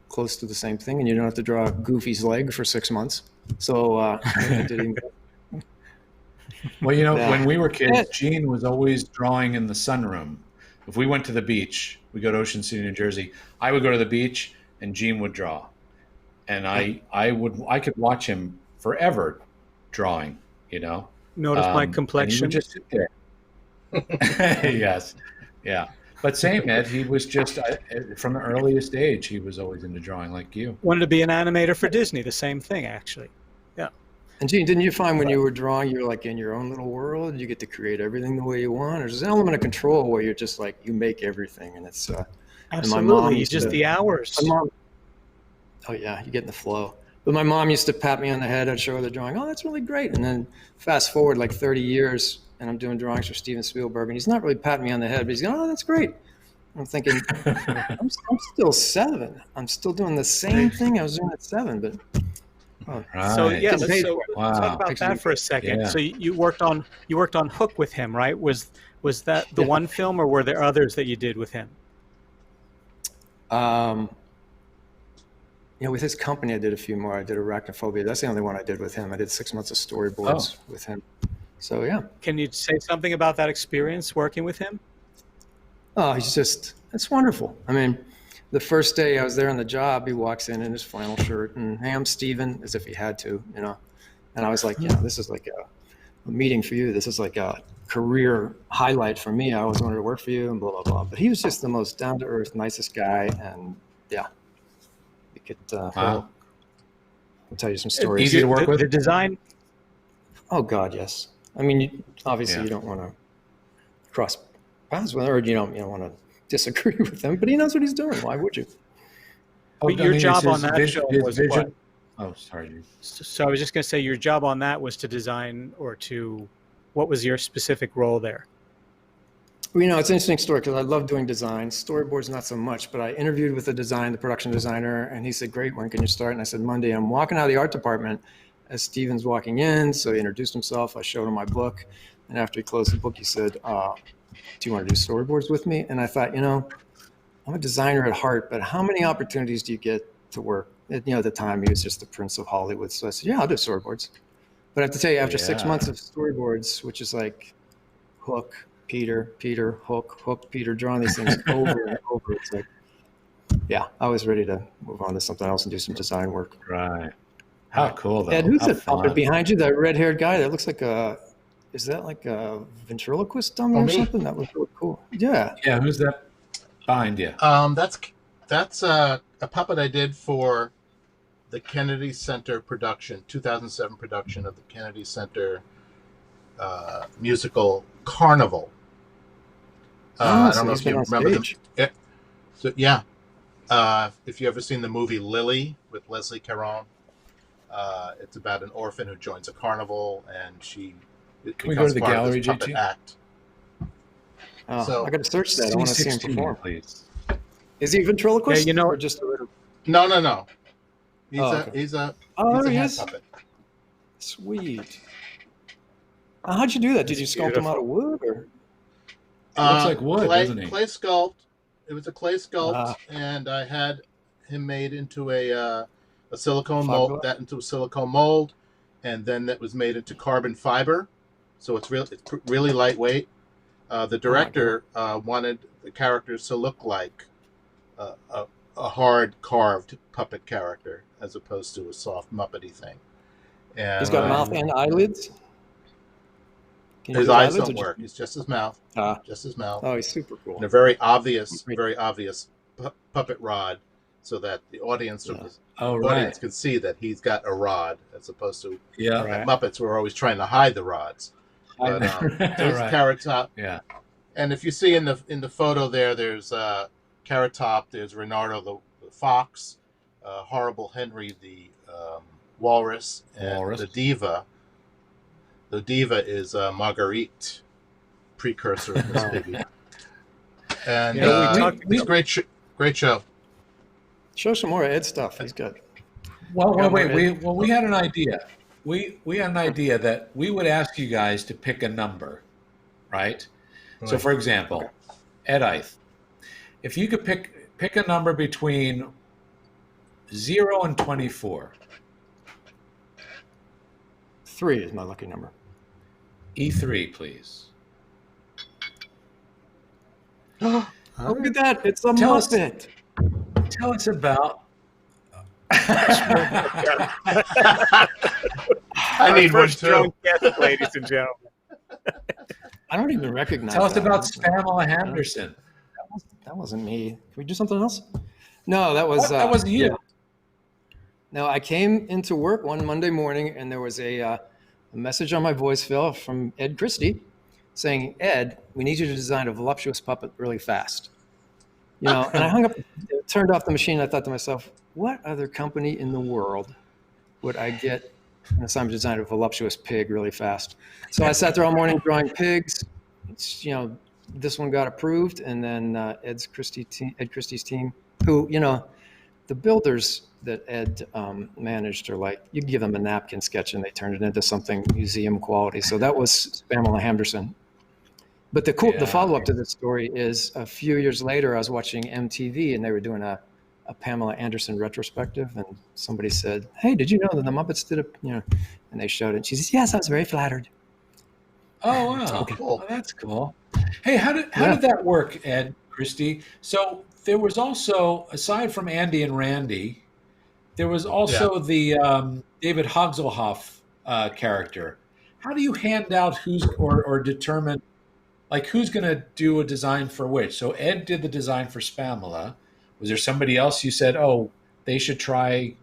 close to the same thing. And you don't have to draw Goofy's leg for 6 months. So I did even better. Well, when we were kids, Gene was always drawing in the sunroom. If we went to the beach, we go to Ocean City, New Jersey. I would go to the beach, and Gene would draw, and I could watch him forever drawing. Notice my complexion. And he would just sit there. Yes, yeah. But same, Ed. He was just from the earliest age. He was always into drawing, like you. Wanted to be an animator for Disney. The same thing, actually. Yeah. And Gene, didn't you find when you were drawing, you were like in your own little world? You get to create everything the way you want, or there's an element of control where you're just like you make everything, and it's absolutely just the hours. Oh yeah, you get in the flow. But my mom used to pat me on the head. I'd show her the drawing. Oh, that's really great. And then fast forward like 30 years, and I'm doing drawings for Steven Spielberg, and he's not really patting me on the head, but he's going, "Oh, that's great." I'm thinking, I'm still 7. I'm still doing the same thing I was doing at 7, but. Oh, right. So let's talk about that for a second. Yeah. So you worked on Hook with him, right? Was that the one film, or were there others that you did with him? With his company, I did a few more. I did Arachnophobia. That's the only one I did with him. I did 6 months of storyboards with him. So yeah. Can you say something about that experience working with him? Oh, it's wonderful. I mean, the first day I was there on the job, he walks in his flannel shirt and, "Hey, I'm Steven," as if he had to, And I was like, this is like a meeting for you. This is like a career highlight for me. I always wanted to work for you and blah, blah, blah. But he was just the most down-to-earth, nicest guy. And you could, I'll tell you some stories. Easy to work with? The design? Oh, God, yes. I mean, obviously you don't want to cross paths with him, or you don't want to disagree with him, but he knows what he's doing. Why would you? But your job on that show was what? Oh, sorry. So I was just going to say your job on that was to design what was your specific role there? Well, it's an interesting story because I love doing design. Storyboards, not so much, but I interviewed with the production designer, and he said, "Great, when can you start?" And I said, "Monday." I'm walking out of the art department as Steven's walking in. So he introduced himself. I showed him my book. And after he closed the book, he said, "Do you want to do storyboards with me?" And I thought, I'm a designer at heart, but how many opportunities do you get to work? At the time, he was just the Prince of Hollywood. So I said, "Yeah, I'll do storyboards." But I have to tell you, after 6 months of storyboards, which is like Hook, Peter, Hook, Peter, drawing these things over and over, it's like, I was ready to move on to something else and do some design work. Right. How cool, though. Ed, who's How that fun. puppet behind you? That red-haired guy? That looks like is that like a ventriloquist dummy or something? That was really cool. Yeah. Yeah, who's that behind you? That's a puppet I did for the Kennedy Center production, 2007 production of the Kennedy Center musical Carnival. I don't know if you remember the. So yeah, if you ever seen the movie Lily with Leslie Caron, it's about an orphan who joins a carnival and she Can we go to the gallery, puppet act. Oh, so I got to search that. I want to see him perform, please. Is he a ventriloquist? Yeah, or just a No. He's he's a hand puppet. Sweet. How'd you do that? Did you sculpt him out of wood or? Looks like wood, doesn't he? Clay sculpt. It was a clay sculpt, and I had him made into a silicone mold. That into a silicone mold, and then that was made into carbon fiber. So it's really lightweight. The director wanted the characters to look like a hard carved puppet character as opposed to a soft Muppety thing. And he's got mouth and eyelids. His eyes don't work. It's just his mouth. Just his mouth. Oh, he's super cool. And a very obvious puppet rod, so that the audience audience can see that he's got a rod, as opposed to Muppets who are always trying to hide the rods. But there's Carrot Top. Yeah. And if you see in the photo there's Carrot Top. There's Renardo the fox, Horrible Henry the walrus, and the diva. The diva is Marguerite, precursor of Miss Piggy. And it's a great show. Show some more Ed stuff. He's good. Well, wait. We had an idea. We had an idea that we would ask you guys to pick a number, right? So, for example, Ed Eyth, if you could pick a number between 0 and 24. 3 is my lucky number. E3, please. Oh, look at that. It's a Muppet. Tell us about... I need one too. Guest, ladies and gentlemen. I don't even recognize Tell us about Pamela Henderson. That wasn't me. Can we do something else? No, that was... that wasn't you. Yeah. No, I came into work one Monday morning and there was a message on my voicemail from Ed Christie saying, Ed, we need you to design a voluptuous puppet really fast. You know, and I hung up, turned off the machine. And I thought to myself, what other company in the world would I get an assignment to design a voluptuous pig really fast? So I sat there all morning drawing pigs. This one got approved. And then Ed Christie's team, who, the builders that Ed managed are like, you give them a napkin sketch and they turned it into something museum quality. So that was Pamela Henderson. But the follow-up to this story is a few years later, I was watching MTV and they were doing a Pamela Anderson retrospective, and somebody said, hey, did you know that the Muppets did and they showed it. She says, yes, I was very flattered. Oh, wow. Cool. Oh, that's cool. Hey, how did that work, Ed Christie? So there was also, aside from Andy and Randy, there was also the David Hasselhoff character. How do you hand out or determine who's going to do a design for which? So Ed did the design for Pamela. Was there somebody else you said, oh, they should try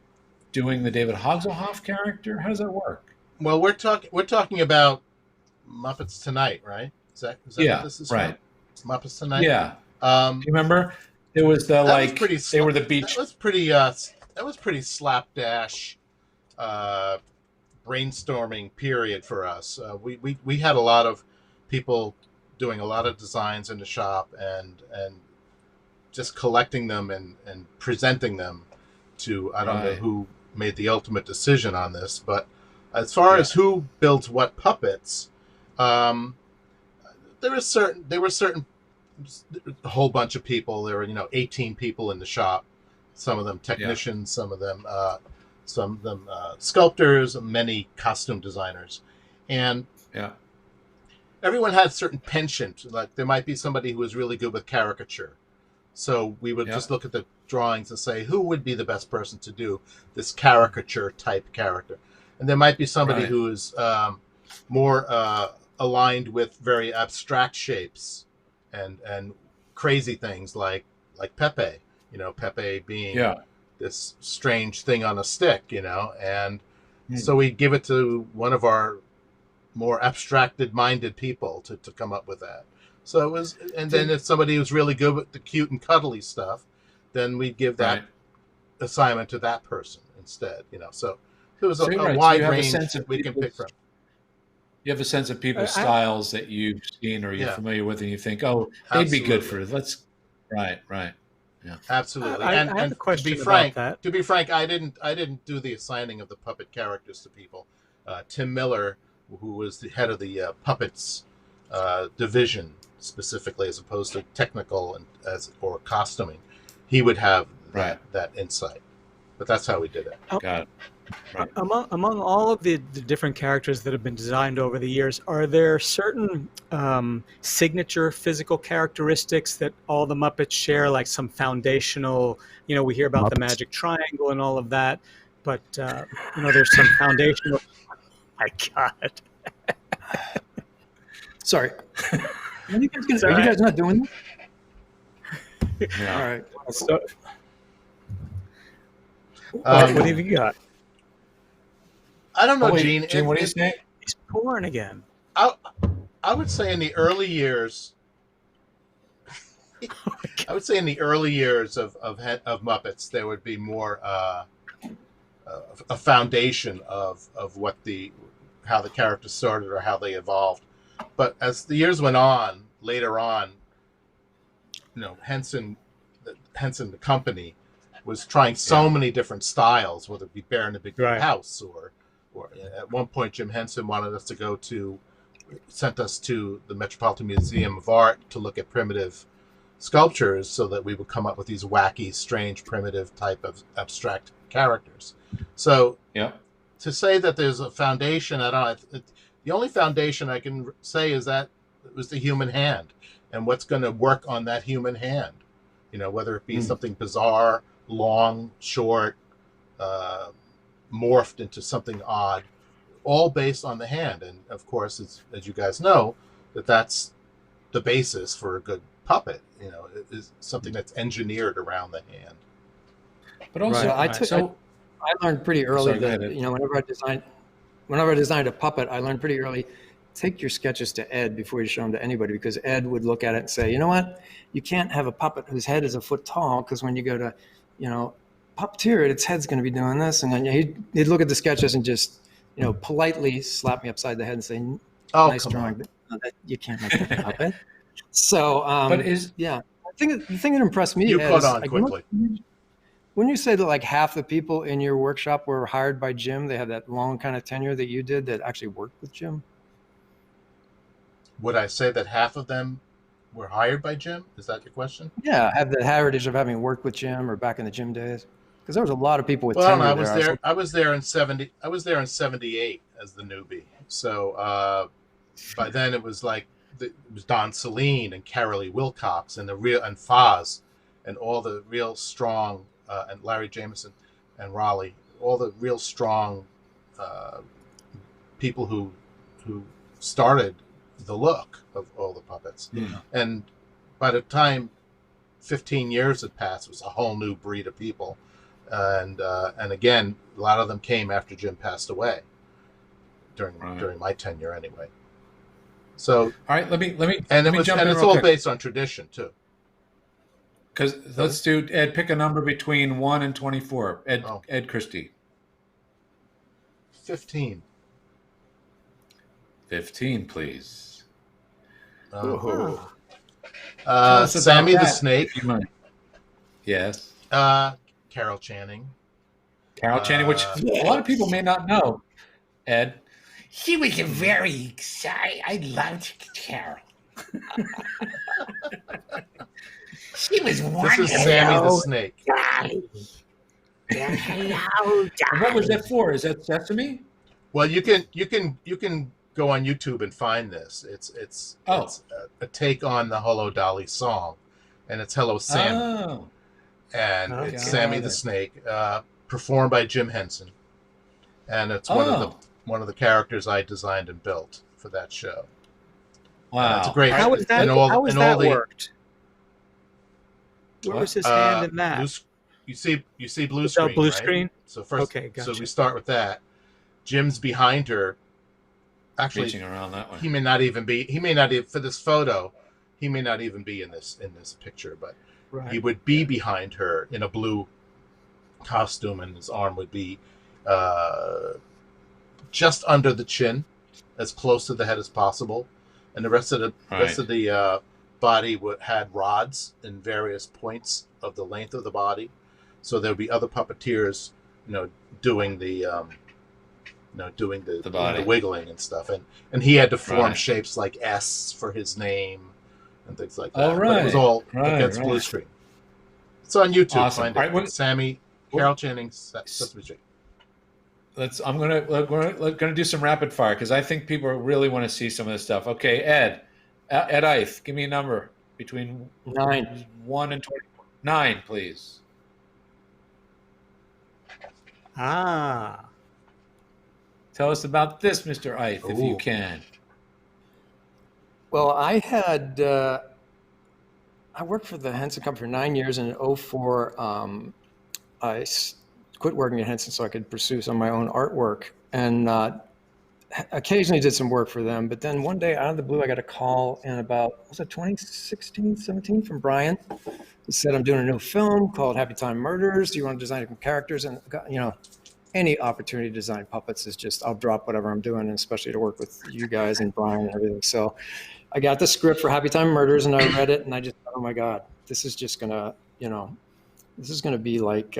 doing the David Hasselhoff character? How does that work? Well, we're talking about Muppets Tonight, right? Is that what this is right. From? Muppets Tonight? Yeah. Do you remember? It was they were the beach. That was pretty slapdash brainstorming period for us. We had a lot of people doing a lot of designs in the shop and just collecting them and presenting them to, I don't know who made the ultimate decision on this, but as far as who builds what puppets, there were certain a whole bunch of people. There were 18 people in the shop, some of them technicians, some of them sculptors, many costume designers, and everyone had a certain penchant. Like there might be somebody who was really good with caricature, So we would just look at the drawings and say, who would be the best person to do this caricature type character? And there might be somebody who is more aligned with very abstract shapes and crazy things like Pepe, Pepe being this strange thing on a stick, and so we give it to one of our more abstracted minded people to come up with that. So it was, and then if somebody was really good with the cute and cuddly stuff, then we'd give that assignment to that person instead, So it was a wide range that we can pick from. You have a sense of people's styles that you've seen or you're familiar with, and you think, oh, they'd be good for it. Right. Yeah. Absolutely. I have a question about that. To be frank, I didn't do the assigning of the puppet characters to people. Tim Miller, who was the head of the puppets division specifically, as opposed to technical or costuming, he would have that insight. But that's how we did it. Got it. Right. Among all of the different characters that have been designed over the years, are there certain signature physical characteristics that all the Muppets share, like some foundational, we hear about the magic triangle and all of that, but, there's some foundational... My God. Sorry. Are you guys not doing this? Yeah. All right. So, what have you got? I don't know, Gene. Gene, what are you saying? He's porn again. I would say in the early years, of Muppets, there would be more a foundation of how the characters started or how they evolved. But as the years went on, later on, Henson, the company, was trying so many different styles, whether it be Bear in a Big House or at one point Jim Henson sent us to the Metropolitan Museum of Art to look at primitive sculptures so that we would come up with these wacky, strange, primitive type of abstract characters. So to say that there's a foundation, the only foundation I can say is that it was the human hand and what's going to work on that human hand, whether it be something bizarre, long, short, morphed into something odd, all based on the hand. And of course, as you guys know, that's the basis for a good puppet. It is something that's engineered around the hand. But also, I learned pretty early that whenever I designed a puppet, I learned pretty early, take your sketches to Ed before you show them to anybody, because Ed would look at it and say, you know what, you can't have a puppet whose head is a foot tall, because when you go to, puppeteer it, its head's going to be doing this. And then he'd look at the sketches and just, politely slap me upside the head and say, nice drawing, but you can't make that puppet. So, the thing that impressed me you is, caught on quickly. When you say that like half the people in your workshop were hired by Jim, they had that long kind of tenure that you did that actually worked with Jim? Would I say that half of them were hired by Jim? Is that your question? Yeah, have the heritage of having worked with Jim or back in the Jim days. Because there was a lot of people with tenure. I was there in 78 as the newbie. So by then it was Don Saleen and Carolee Wilcox and and Foz and all the real strong and Larry Jameson and Raleigh, all the real strong people who started the look of all the puppets. Yeah. And by the time 15 years had passed, it was a whole new breed of people. And again, a lot of them came after Jim passed away during my tenure anyway. So, all right, let me jump in. It's all based on tradition too. Because let's do, Ed, pick a number between 1 and 24. Ed Christie. 15. 15, please. Sammy the Snake. Yes. Carol Channing. Carol Channing, which a lot of people may not know. Ed. She was a very exciting. I loved Carol. She was wonderful. This is Sammy the Snake. Hello, what was that for? Is that Sesame? Well, you can go on YouTube and find this. It's a take on the Hello Dolly song, and it's Hello Sammy. Oh. And it's Sammy the Snake, performed by Jim Henson, and it's one of the characters I designed and built for that show. Wow, it's a great. How was that? How was that worked? Where was his hand in that? You see blue screen. Blue right? screen. So first, gotcha. So we start with that. Jim's behind her. Actually, reaching around that way. He may not even for this photo. He may not even be in this picture, but he would be behind her in a blue costume, and his arm would be just under the chin, as close to the head as possible, and the rest of the body had rods in various points of the length of the body. So there would be other puppeteers, doing the wiggling and stuff, and he had to form shapes like S for his name and things like that. Oh, right. But it was all against blue screen. It's on YouTube. Awesome. Find it. Sammy, Carol Channing, Sesame Street. I'm gonna do some rapid fire because I think people really want to see some of this stuff. Okay, Ed Eyth, give me a number between 9, 1 and 20. 9, please. Ah. Tell us about this, Mr. Eyth, if you can. Well, I worked for the Henson Company for 9 years, and in 2004, I quit working at Henson so I could pursue some of my own artwork, and occasionally did some work for them. But then one day, out of the blue, I got a call in about, was it 2016, 17 from Brian. He said, I'm doing a new film called Happy Time Murders. Do you want to design some characters? And, any opportunity to design puppets is just, I'll drop whatever I'm doing, and especially to work with you guys and Brian and everything. So I got the script for Happy Time Murders, and I read it, and I just thought, oh my God, this is just gonna, this is gonna be like,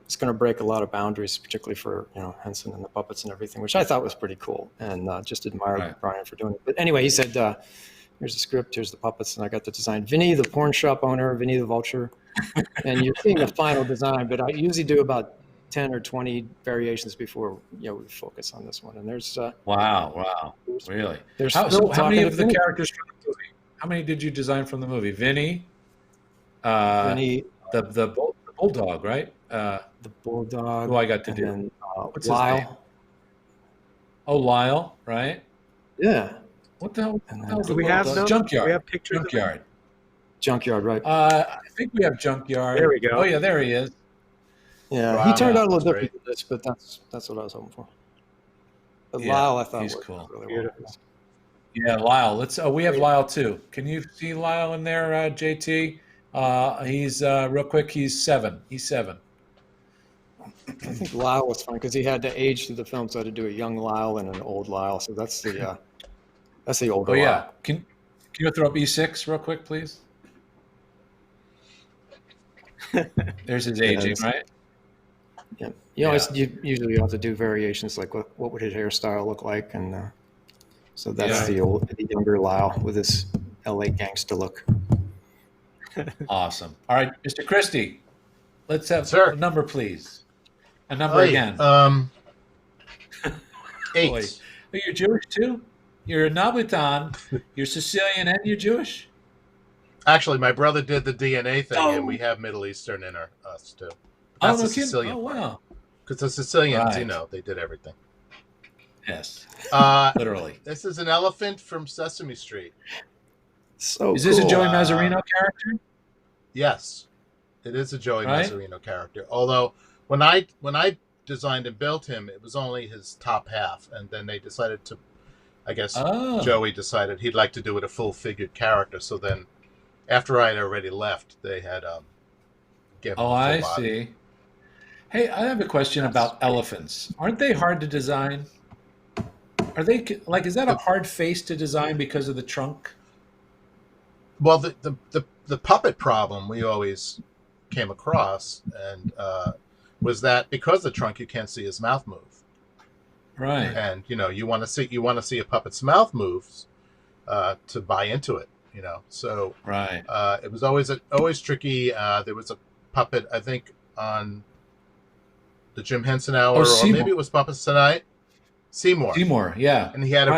it's gonna break a lot of boundaries, particularly for, Henson and the puppets and everything, which I thought was pretty cool, and just admired Brian for doing it. But anyway, he said, here's the script, here's the puppets, and I got to design Vinny, the porn shop owner, Vinny the vulture, and you're seeing the final design, but I usually do about 10 or 20 variations before we focus on this one. And there's wow, really? There's how many of the characters from the movie? How many did you design from the movie? Vinny, Vinny, the bulldog, right? The bulldog. Who I got to do? Then, what's Lyle. his name? Oh, Lyle, right? Yeah. What the hell? Do we have those? Junkyard? Do we have pictures? Junkyard, right? I think we have Junkyard. There we go. Oh yeah, there he is. Yeah, wow, he turned out a little different than this, but that's what I was hoping for. But Lyle, I thought he's worked cool. Really well. Yeah, Lyle. We have Lyle too. Can you see Lyle in there, JT? He's real quick. He's 7. He's 7. I think Lyle was fun because he had to age through the film, so I had to do a young Lyle and an old Lyle. So that's the older. Oh yeah. Lyle. Can you throw up E6 real quick, please? There's his aging, right? Yeah. You usually have to do variations like what would his hairstyle look like, and so that's the younger Lyle with his LA gangster look. Awesome. All right, Mr. Christie, let's have a number, please. A number again. 8. Boy. Oh, you're Jewish too? You're a Nabutan. You're Sicilian and you're Jewish? Actually, my brother did the DNA thing, and we have Middle Eastern in us too. That's the Sicilian part. Wow. Because the Sicilians, they did everything. Yes. Literally. This is an elephant from Sesame Street. So is this a Joey Mazzarino character? Yes, it is a Joey Mazzarino character. Although when I designed and built him, it was only his top half, and then they decided to, I guess Joey decided he'd like to do it a full-figured character. So then, after I had already left, they had given him a full body. See. Hey, I have a question about elephants. Aren't they hard to design? Are they is that a hard face to design because of the trunk? Well, the puppet problem we always came across, and was that because of the trunk you can't see his mouth move. Right. And you want to see a puppet's mouth moves to buy into it. So right. It was always tricky. There was a puppet, I think, on the Jim Henson Hour, or maybe it was Puppets Tonight. Seymour, yeah. And he had a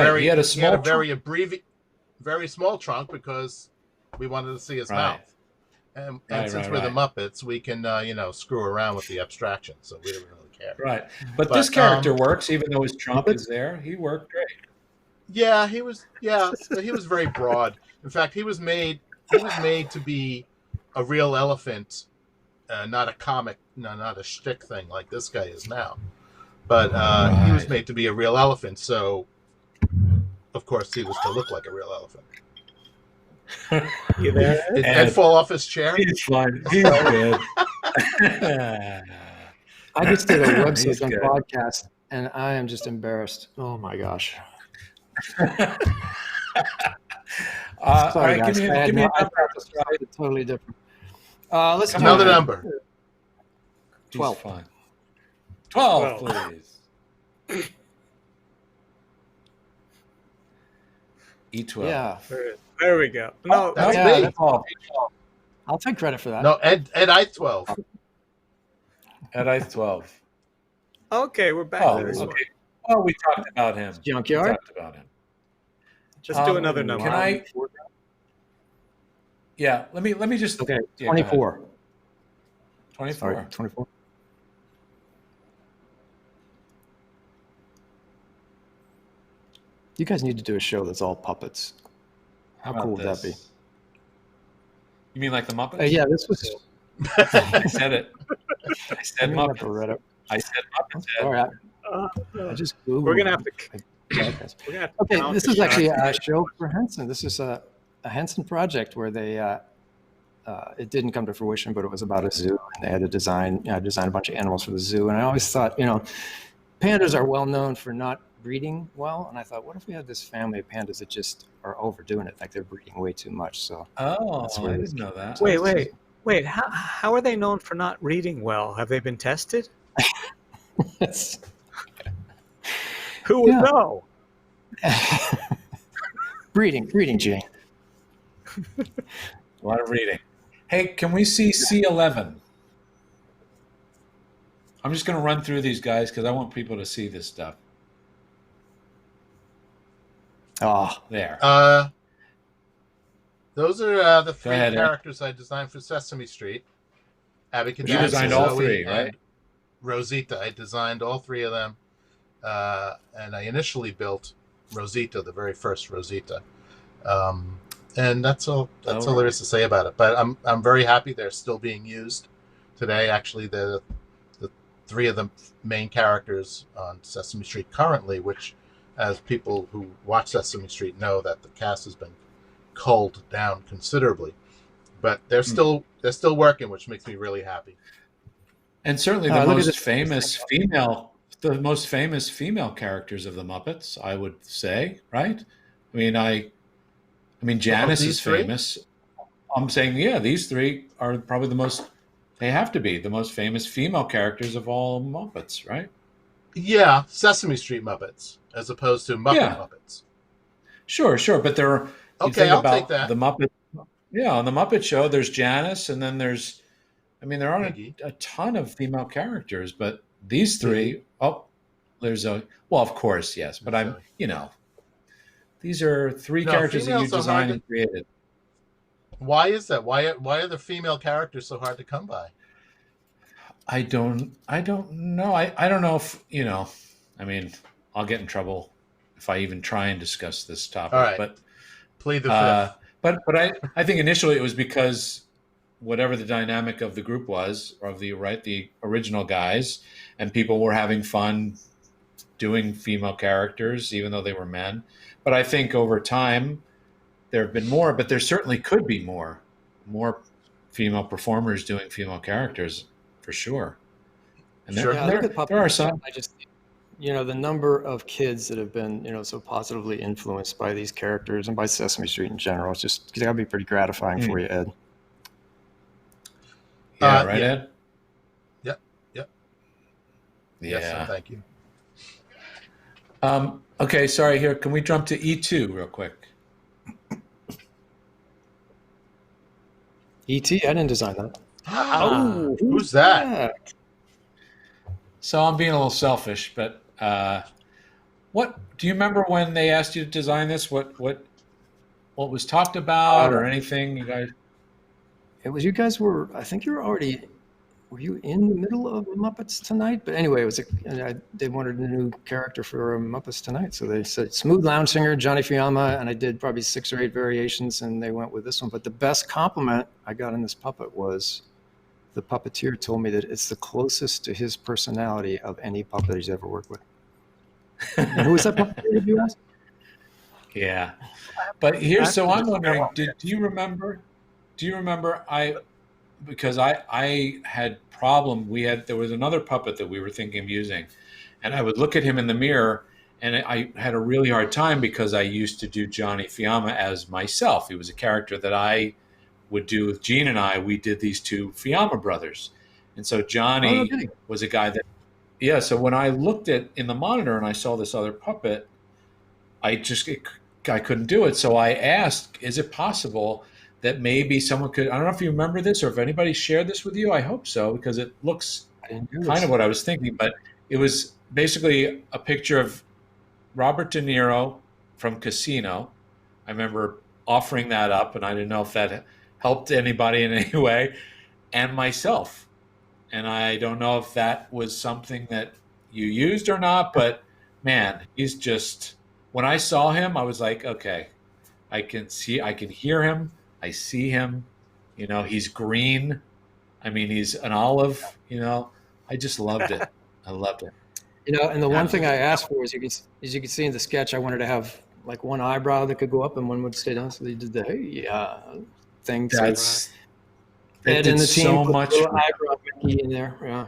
very small trunk because We wanted to see his Right. mouth. And since we're the Muppets, we can, screw around with the abstraction. So we didn't really care. Right. But this character works, even though his trunk is there. He worked great. Yeah, he was very broad. In fact, he was made to be a real elephant, not a comic, not a shtick thing like this guy is now. But he was made to be a real elephant, so of course he was to look like a real elephant. You there? Did Ed fall off his chair? He's fine. He's good. I just did a website on podcast, and I am just embarrassed. Oh my gosh. Sorry, guys. give me a number. It's totally different. Let's do another number. 12. Fine. 12, please. E12. Yeah. There we go. No, that's yeah, me. That's all. I'll take credit for that. No, Ed Eyth 12. At Eyth 12. Okay, we're back. Oh, okay. Well, we talked about him. Junkyard. We talked about him. Just do another number. Can I? Yeah. Let me just. Okay. Yeah, 24. 24. Sorry, 24. You guys need to do a show that's all puppets. How cool would that be? You mean like the Muppets? Yeah, this was. I said it. I said Muppets. Barretta. I said Muppets. All right. I just Googled. We're gonna have to. Okay, this is actually a show for Henson. This is a Henson project where they. It didn't come to fruition, but it was about a zoo, and they had to design a bunch of animals for the zoo. And I always thought, pandas are well known for not breeding well, and I thought, what if we had this family of pandas that just are overdoing it, like they're breeding way too much? So I didn't know that. Wait. How are they known for not reading well? Have they been tested? Who would know? Breeding, Jane. A lot of reading. Hey, can we see C11? I'm just going to run through these guys because I want people to see this stuff. There. Those are the three characters I designed for Sesame Street. Abby You designed all three, right? Rosita. I designed all three of them. And I initially built Rosita, the very first Rosita. And that's all there is to say about it. But I'm very happy they're still being used today. Actually, the three of the main characters on Sesame Street currently, which, as people who watch Sesame Street know, that the cast has been culled down considerably. But they're still working, which makes me really happy. And certainly the most famous female characters of the Muppets, I would say, right? I mean, Janice is famous. I'm saying, these three are probably they have to be the most famous female characters of all Muppets, right? Yeah, Sesame Street Muppets, as opposed to Muppet Muppets. Sure. But there are, I'll take that. The Muppet. Yeah, on the Muppet Show, there's Janice, and then there aren't a ton of female characters, but these three, of course, yes. But these are three characters that you designed and created. Why is that? Why are the female characters so hard to come by? I don't know. I don't know if, I'll get in trouble if I even try and discuss this topic. All right. But plead the fifth. But I think initially it was because whatever the dynamic of the group was, of the original guys, and people were having fun doing female characters, even though they were men. But I think over time there have been more, but there certainly could be more female performers doing female characters for sure. And there are some. I just, the number of kids that have been, so positively influenced by these characters and by Sesame Street in general, it's got to be pretty gratifying for you, Ed. Ed? Yep. Yeah. Yes, thank you. Okay, sorry. Here, can we jump to E2 real quick? E.T. I didn't design that. Who's that? So I'm being a little selfish, but what do you remember when they asked you to design this? What what was talked about or anything you guys? It was you guys were. I think you were already. Were you in the middle of Muppets Tonight? But anyway, it was they wanted a new character for Muppets Tonight, so they said Smooth Lounge Singer Johnny Fiamma, and I did probably 6 or 8 variations, and they went with this one. But the best compliment I got in this puppet was the puppeteer told me that it's the closest to his personality of any puppet he's ever worked with. And who was that puppeteer, did you ask? Yeah, but here's so I'm wondering. Do you remember? Because I had there was another puppet that we were thinking of using, and I would look at him in the mirror, and I had a really hard time because I used to do Johnny Fiamma as myself. He was a character that I would do with Gene and I. We did these 2 Fiamma brothers, and so Johnny was a guy that, yeah. So when I looked in the monitor and I saw this other puppet, I couldn't do it. So I asked, is it possible that maybe someone could, I don't know if you remember this or if anybody shared this with you. I hope so, because it looks kind of what I was thinking, but it was basically a picture of Robert De Niro from Casino. I remember offering that up, and I didn't know if that helped anybody in any way, and myself. And I don't know if that was something that you used or not, but man, he's just, when I saw him, I was like, okay, I can hear him. I see him, he's green. I mean, he's an olive, I just loved it. I loved it. And the one thing I asked for is, as you can see in the sketch, I wanted to have like one eyebrow that could go up and one would stay down. So they did the thing. That's Ed and the team so put much a little eyebrow Mickey in there. Yeah.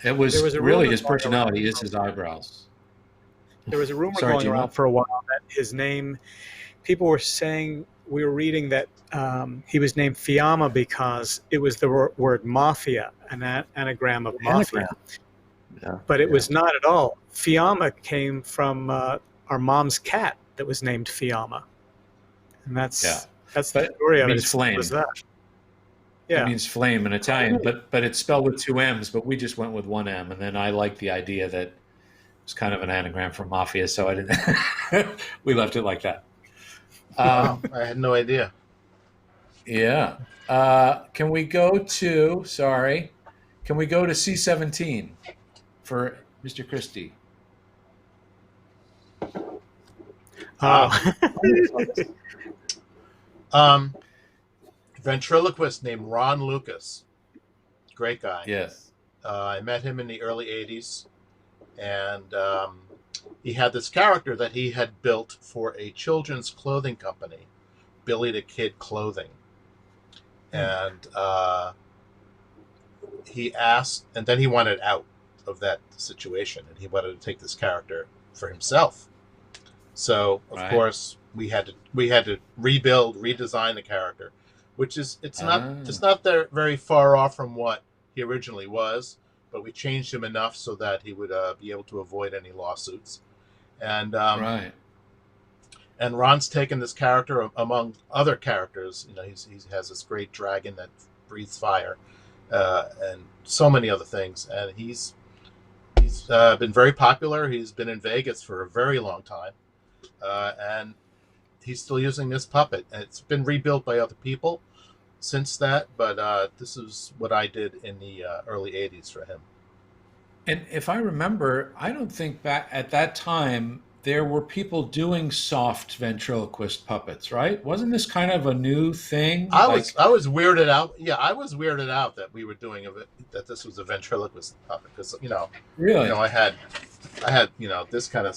It was really his personality is his eyebrows. There was a rumor going around for a while that his name, people were saying, we were reading that he was named Fiamma because it was the word mafia, an anagram of mafia. Yeah, but it was not at all. Fiamma came from our mom's cat that was named Fiamma. And that's the story of it. It means flame. Was that. Yeah. It means flame in Italian, but it's spelled with 2 M's, but we just went with 1 M. And then I liked the idea that it was kind of an anagram for mafia, so I didn't. We left it like that. I had no idea. Yeah. Can we go to C-17 for Mr. Christie? Ventriloquist named Ron Lucas. Great guy. Yes. I met him in the early 80s, and he had this character that he had built for a children's clothing company, Billy the Kid Clothing. And he asked, and then he wanted out of that situation, and he wanted to take this character for himself. So, of course, we had to redesign the character, which is it's not there very far off from what he originally was, but we changed him enough so that he would be able to avoid any lawsuits. And and Ron's taken this character among other characters. He has this great dragon that breathes fire, and so many other things. And he's been very popular. He's been in Vegas for a very long time, and he's still using this puppet. And it's been rebuilt by other people since that, but this is what I did in the early 80s for him. And if I remember, I don't think back at that time there were people doing soft ventriloquist puppets, right? Wasn't this kind of a new thing? I was weirded out. Yeah, I was weirded out that we were doing that this was a ventriloquist puppet, because really, I had this kind of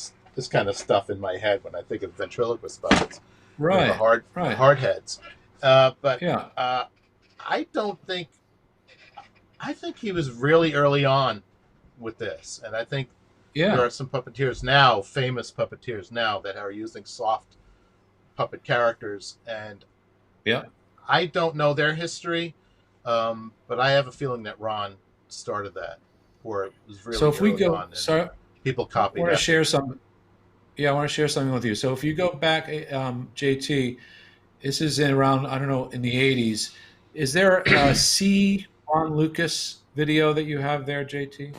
stuff in my head when I think of ventriloquist puppets, right? The hard heads. But yeah, I think he was really early on with this, and I think there are some puppeteers now, famous puppeteers now, that are using soft puppet characters, and I don't know their history, but I have a feeling that Ron started that, or it was really so if we go on, people copied. I want to share something. Yeah, I want to share something with you. So if you go back, JT, this is in around, I don't know, in the 80s. Is there a C. Ron Lucas video that you have there, JT?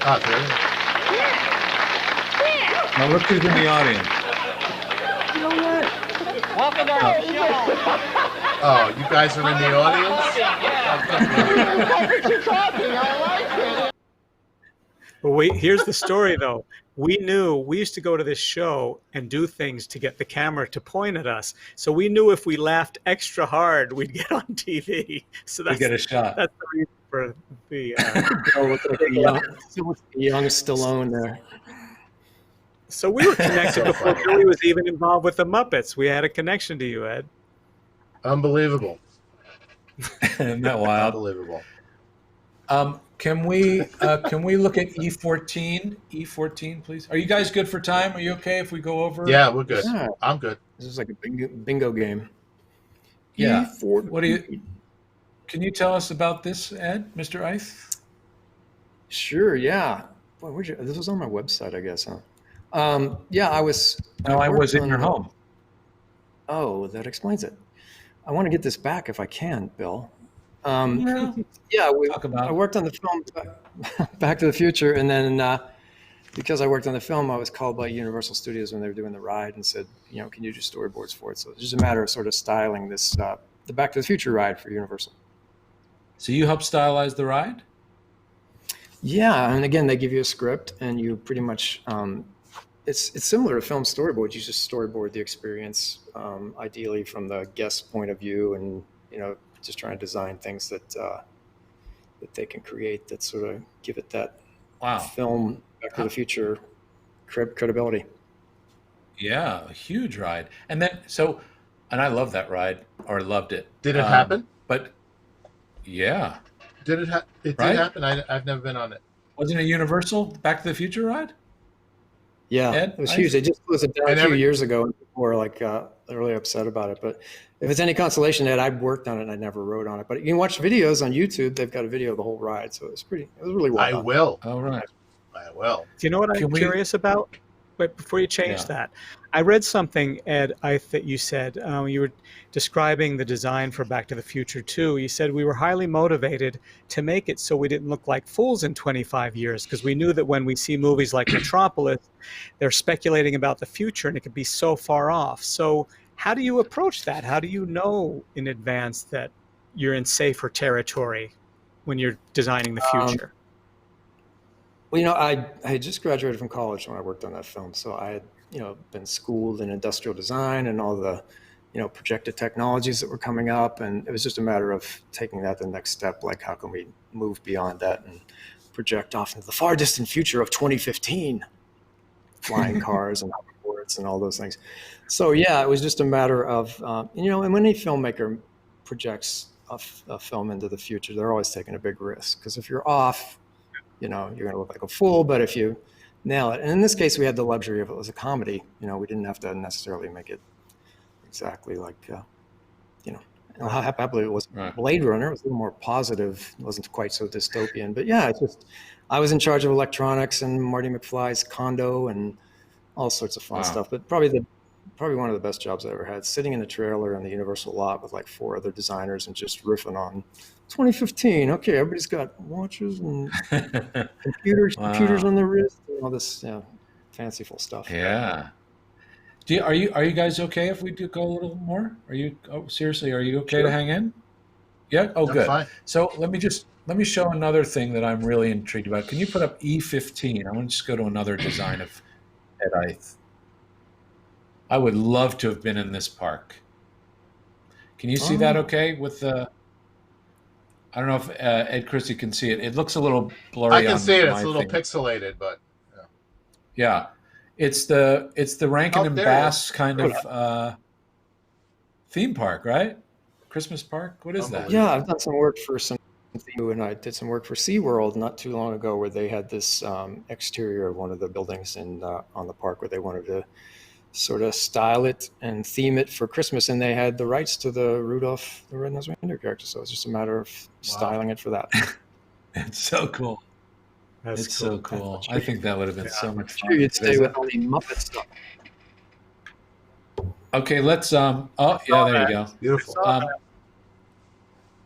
Oh, really? Now look who's in the audience. Talk about the show. Oh, you guys are in the audience? Well, here's the story, though. We used to go to this show and do things to get the camera to point at us. So we knew if we laughed extra hard, we'd get on TV. So We get a shot. That's the reason for the young Stallone there. So we were connected before Billy was even involved with the Muppets. We had a connection to you, Ed. Unbelievable. Isn't that wild? Unbelievable. Can we look at E14? E14, please. Are you guys good for time? Are you okay if we go over? Yeah, we're good. Yeah. I'm good. This is like a bingo game. Yeah. E14. What do you? Can you tell us about this, Ed, Mr. Eyth? Sure. Yeah. Boy, this was on my website, I guess, huh? Yeah, I was. No, I was in your home. Oh, that explains it. I want to get this back if I can, Bill. I worked on the film Back to the Future, and then because I worked on the film, I was called by Universal Studios when they were doing the ride and said, can you do storyboards for it? So it's just a matter of sort of styling this the Back to the Future ride for Universal. So you helped stylize the ride? Yeah, and again, they give you a script, and you pretty much it's similar to film storyboards. You just storyboard the experience, ideally from the guest's point of view, and just trying to design things that they can create that sort of give it that film Back to the Future credibility. Yeah, a huge ride. And I love that ride, or loved it. Did it happen? But yeah. Did it did happen? I've never been on it. Wasn't it Universal Back to the Future ride? Yeah, Ed, it was huge. They just closed it down a few years ago, and people were like really upset about it. But if it's any consolation, Ed, I worked on it and I never wrote on it. But you can watch videos on YouTube. They've got a video of the whole ride, so it was really well done. I will. All right. I will. Do you know what I'm curious about? But before you change that, I read something, Ed, that you said. You were describing the design for Back to the Future 2. You said we were highly motivated to make it so we didn't look like fools in 25 years, because we knew that when we see movies like Metropolis, they're speculating about the future and it could be so far off. So how do you approach that? How do you know in advance that you're in safer territory when you're designing the future? Well, I had just graduated from college when I worked on that film. So I had, been schooled in industrial design and all the, projected technologies that were coming up. And it was just a matter of taking that the next step. Like, how can we move beyond that and project off into the far distant future of 2015, flying cars and hoverboards and all those things. So, yeah, it was just a matter of, and when any filmmaker projects a film into the future, they're always taking a big risk. Because if you're off, you're going to look like a fool. But if you nail it, and in this case, we had the luxury of it was a comedy. We didn't have to necessarily make it exactly like, how happily it was. Right. Blade Runner, it was a little more positive. It wasn't quite so dystopian. But yeah, I was in charge of electronics and Marty McFly's condo and all sorts of fun stuff. But probably one of the best jobs I ever had, sitting in a trailer on the Universal lot with like 4 other designers and just riffing on 2015. Okay, everybody's got watches and computers on the wrist and all this fanciful stuff. Yeah. Are you guys okay if we do go a little more? Are you seriously? Are you okay to hang in? Yeah. Oh, good. Fine. So let me show another thing that I'm really intrigued about. Can you put up E15? I want to just go to another design of Ed Eyth. I would love to have been in this park. Can you see that okay with the... I don't know if Ed Christie can see it. It looks a little blurry. I can see it. It's a little pixelated, but... Yeah. It's the Rankin and Bass kind of theme park, right? Christmas park? What is that? Yeah, I've done some work for and I did some work for SeaWorld not too long ago where they had this exterior of one of the buildings on the park where they wanted to sort of style it and theme it for Christmas, and they had the rights to the Rudolph the Red-Nosed Reindeer character, so it's just a matter of styling it for that. It's so cool. It's so cool. I think that would have been so much fun. Sure, you'd stay with all the Muppet stuff. Okay, let's there you go. Beautiful.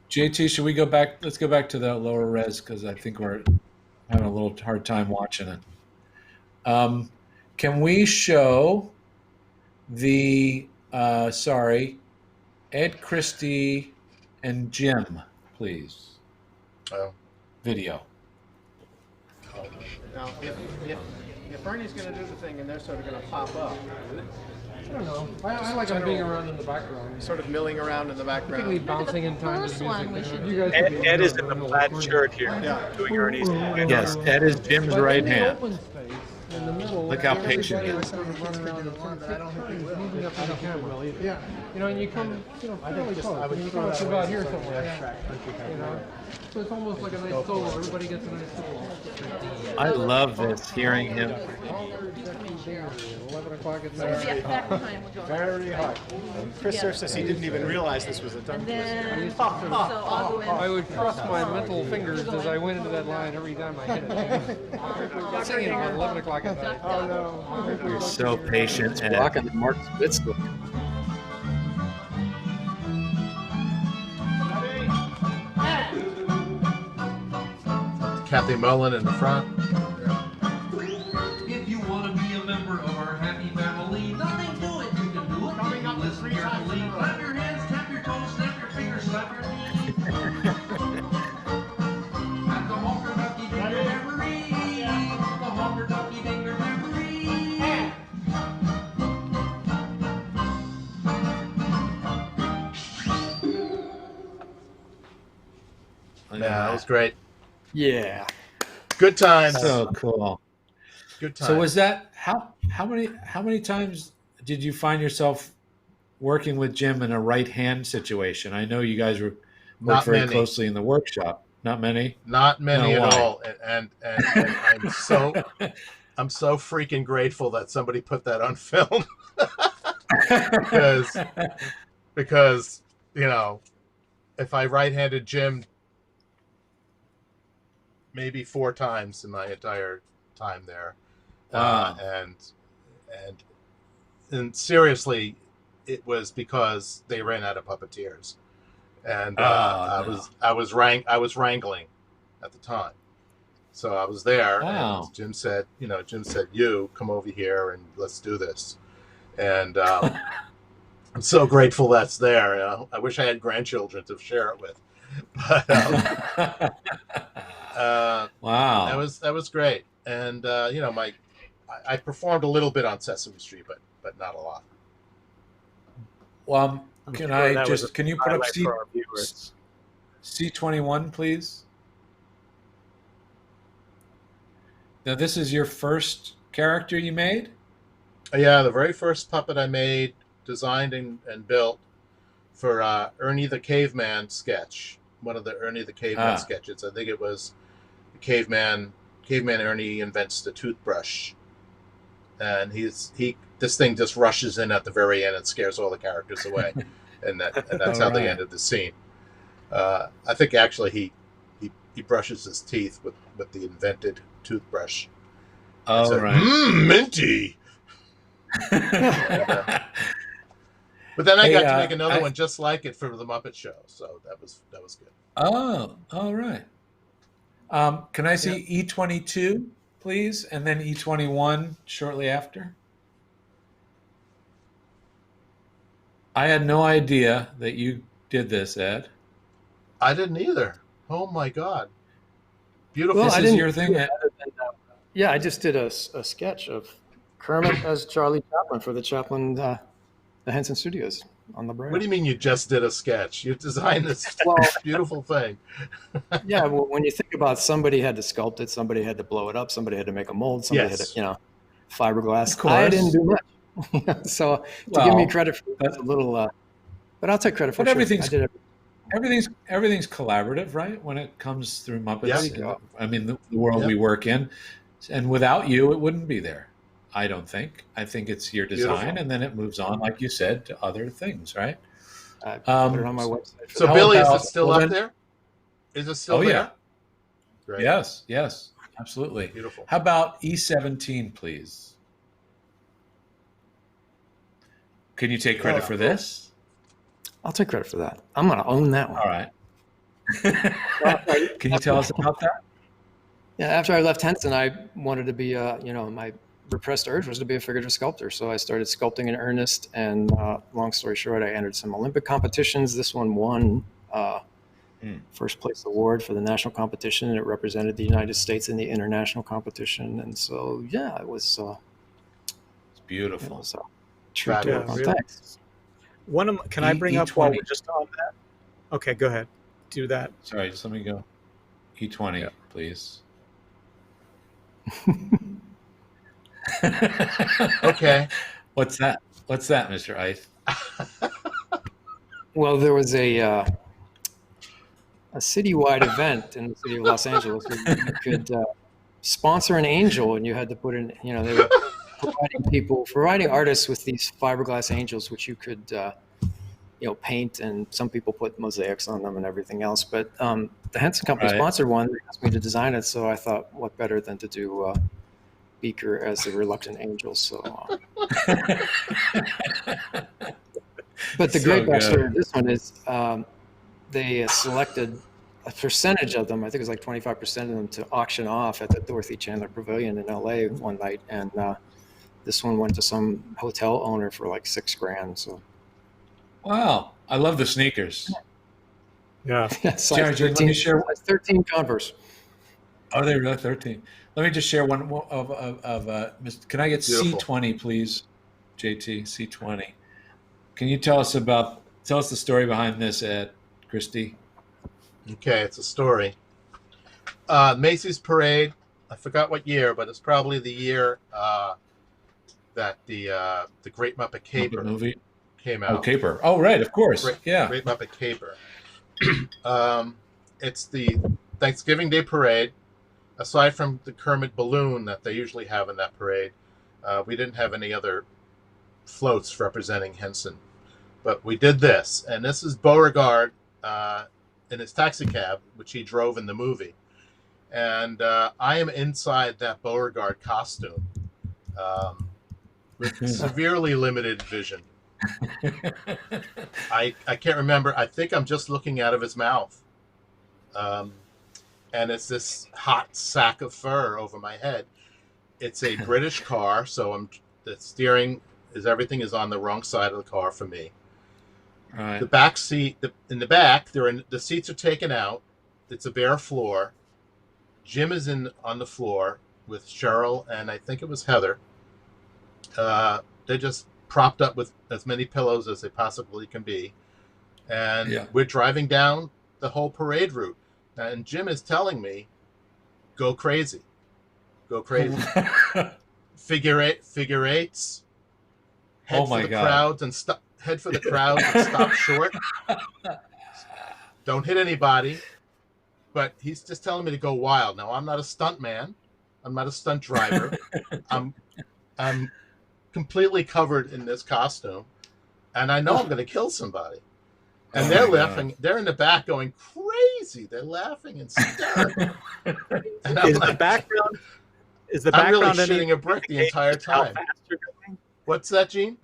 JT, should we go back? Let's go back to the lower res because I think we're having a little hard time watching it. Can we show the sorry, Ed Christie and Jim, please. Oh. Video. Now, if Ernie's going to do the thing and they're sort of going to pop up. I don't know. I like them being around in the background. Sort of milling around in the background. Particularly bouncing in time to the music. You guys Ed is in the plaid shirt here, doing Ernie's. Yes, Ed is Jim's right hand. Open space in the middle. Look how patient he is. Sort of run around and I don't think he will. Moving up on the camera. Yeah. You know, and you come, fairly close. And you come up to about here somewhere. You know? So it's almost like a nice solo. Everybody gets a nice solo. I love this, hearing him. 11 o'clock at night. Very hot. Chris Surf says he didn't even realize this was a tongue twister. I would cross my mental fingers as I went into that line every time I hit it. Singing at 11 o'clock at night. Oh no. You're so patient. Ed. Rocking the Mark Spitz look. Kathy Mullen in the front. If you want to be a member of our happy family, nothing to it. You can do it. Coming up listen carefully. Clap your hands, tap your toes, snap your fingers, slap your knees. At the honker ducky dinger memory. The honker ducky dinger memory. Yeah, that was great. Yeah. Good times. So cool. Good times. So was that how many times did you find yourself working with Jim in a right hand situation? I know you guys worked very closely in the workshop. Not many. Not many No, at why? all. And I'm so freaking grateful that somebody put that on film. because if I right-handed Jim maybe 4 times in my entire time there. Wow. And seriously, it was because they ran out of puppeteers. And I was wrangling at the time. So I was there, and Jim said, you come over here and let's do this. And I'm so grateful that's there. I wish I had grandchildren to share it with. But wow, that was great. And I performed a little bit on Sesame Street, but not a lot. Well, can you put up C21, please? Now, this is your first character you made? Yeah, the very first puppet I made, designed and built for Ernie the Caveman sketch. One of the Ernie the Caveman sketches. I think it was the Caveman Ernie invents the toothbrush. And this thing just rushes in at the very end and scares all the characters away. and that's how they ended the scene. I think actually he brushes his teeth with the invented toothbrush. Oh, said, right. Minty. But then I got to make another one just like it for the Muppet Show, so that was good. Oh, all right. Can I see E22, please, and then E21 shortly after? I had no idea that you did this, Ed. I didn't either. Oh my God! Beautiful. Well, this is your thing. Yeah, I just did a sketch of Kermit as Charlie Chaplin for the Chaplin, the Henson Studios on the Barretta. What do you mean you just did a sketch? You designed this beautiful thing. Yeah, well, when you think about somebody had to sculpt it, somebody had to blow it up, somebody had to make a mold, somebody had to, fiberglass. Of course. I didn't do much. So to give me credit for that's a little, but I'll take credit for it. Everything's collaborative, right? When it comes through Muppets. Yeah. I mean, the world we work in. And without you, it wouldn't be there. I don't think. I think it's your design, Beautiful. And then it moves on, like you said, to other things, right? I put it on my website. So, Billy, is it still up there? Is it still there? Yeah. Great. Yes, absolutely. Beautiful. How about E17, please? Can you take credit for this? I'll take credit for that. I'm going to own that one. All right. Can you tell us about that? Yeah, after I left Henson, I wanted to be, my repressed urge was to be a figurative sculptor. So I started sculpting in earnest, and long story short, I entered some Olympic competitions. This one won first place award for the national competition, and it represented the United States in the international competition. And so, yeah, it was it's beautiful. So true to work on. Thanks. Can I bring up while we're just on that? Okay, go ahead. Do that. Sorry, just let me go. E20, please. Okay. What's that, Mr. Eyth? Well, there was a citywide event in the city of Los Angeles where you could sponsor an angel, and you had to put in, they were providing artists with these fiberglass angels, which you could, paint, and some people put mosaics on them and everything else. But the Henson Company sponsored one. They asked me to design it, so I thought, what better than to do Beaker as the reluctant angel. So, but the great backstory of this one is they selected a percentage of them. I think it was like 25% of them to auction off at the Dorothy Chandler Pavilion in LA one night, and this one went to some hotel owner for like $6,000. So, wow, I love the sneakers. Yeah, Jared, let me share 13 Converse. Are they really 13? Let me just share one of can I get Beautiful. C20, please, JT? C20. Can you tell us the story behind this, Ed Christie? Okay, it's a story. Macy's Parade. I forgot what year, but it's probably the year that the Great Muppet Caper movie came out. Oh, Caper. Oh, right, of course. Great Muppet Caper. It's the Thanksgiving Day Parade. Aside from the Kermit balloon that they usually have in that parade, we didn't have any other floats representing Henson. But we did this, and this is Beauregard in his taxi cab, which he drove in the movie. And I am inside that Beauregard costume with severely limited vision. I can't remember. I think I'm just looking out of his mouth. And it's this hot sack of fur over my head. It's a British car, so the steering everything is on the wrong side of the car for me. Right. The back seat, in the back, the seats are taken out. It's a bare floor. Jim is on the floor with Cheryl and I think it was Heather. They're just propped up with as many pillows as they possibly can be, and we're driving down the whole parade route. And Jim is telling me, go crazy. Figure eights. Head for the crowds and head for the crowds and stop short. Don't hit anybody. But he's just telling me to go wild. Now, I'm not a stunt man. I'm not a stunt driver. I'm completely covered in this costume. And I know I'm going to kill somebody. And they're laughing. God. They're in the back going crazy. They're laughing and hysterical. And the background? I'm really shitting a brick the entire time. What's that, Gene?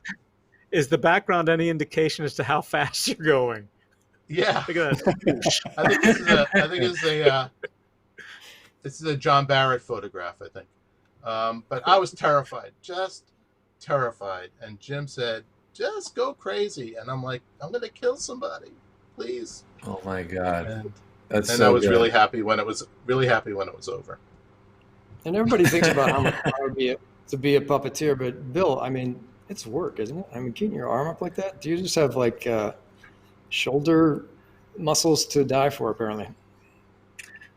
Is the background any indication as to how fast you're going? Yeah. Look at that. I think this is a John Barrett photograph. I think. But I was terrified, just terrified. And Jim said, just go crazy. And I'm like, I'm going to kill somebody, please. Oh my God. And I was really happy when it was over. And everybody thinks about how much fun it would be to be a puppeteer, but Bill, I mean, it's work, isn't it? I mean, keeping your arm up like that, do you just have like shoulder muscles to die for, apparently?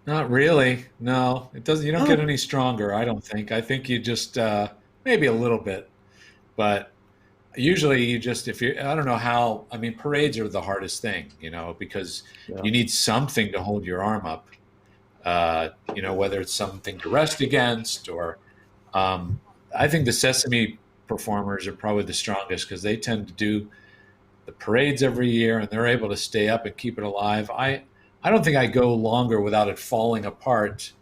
Not really. No, it doesn't. You don't get any stronger, I don't think. I think you just maybe a little bit, but usually you just, I don't know how, I mean, parades are the hardest thing, because you need something to hold your arm up, whether it's something to rest against or, I think the Sesame performers are probably the strongest because they tend to do the parades every year and they're able to stay up and keep it alive. I don't think I go longer without it falling apart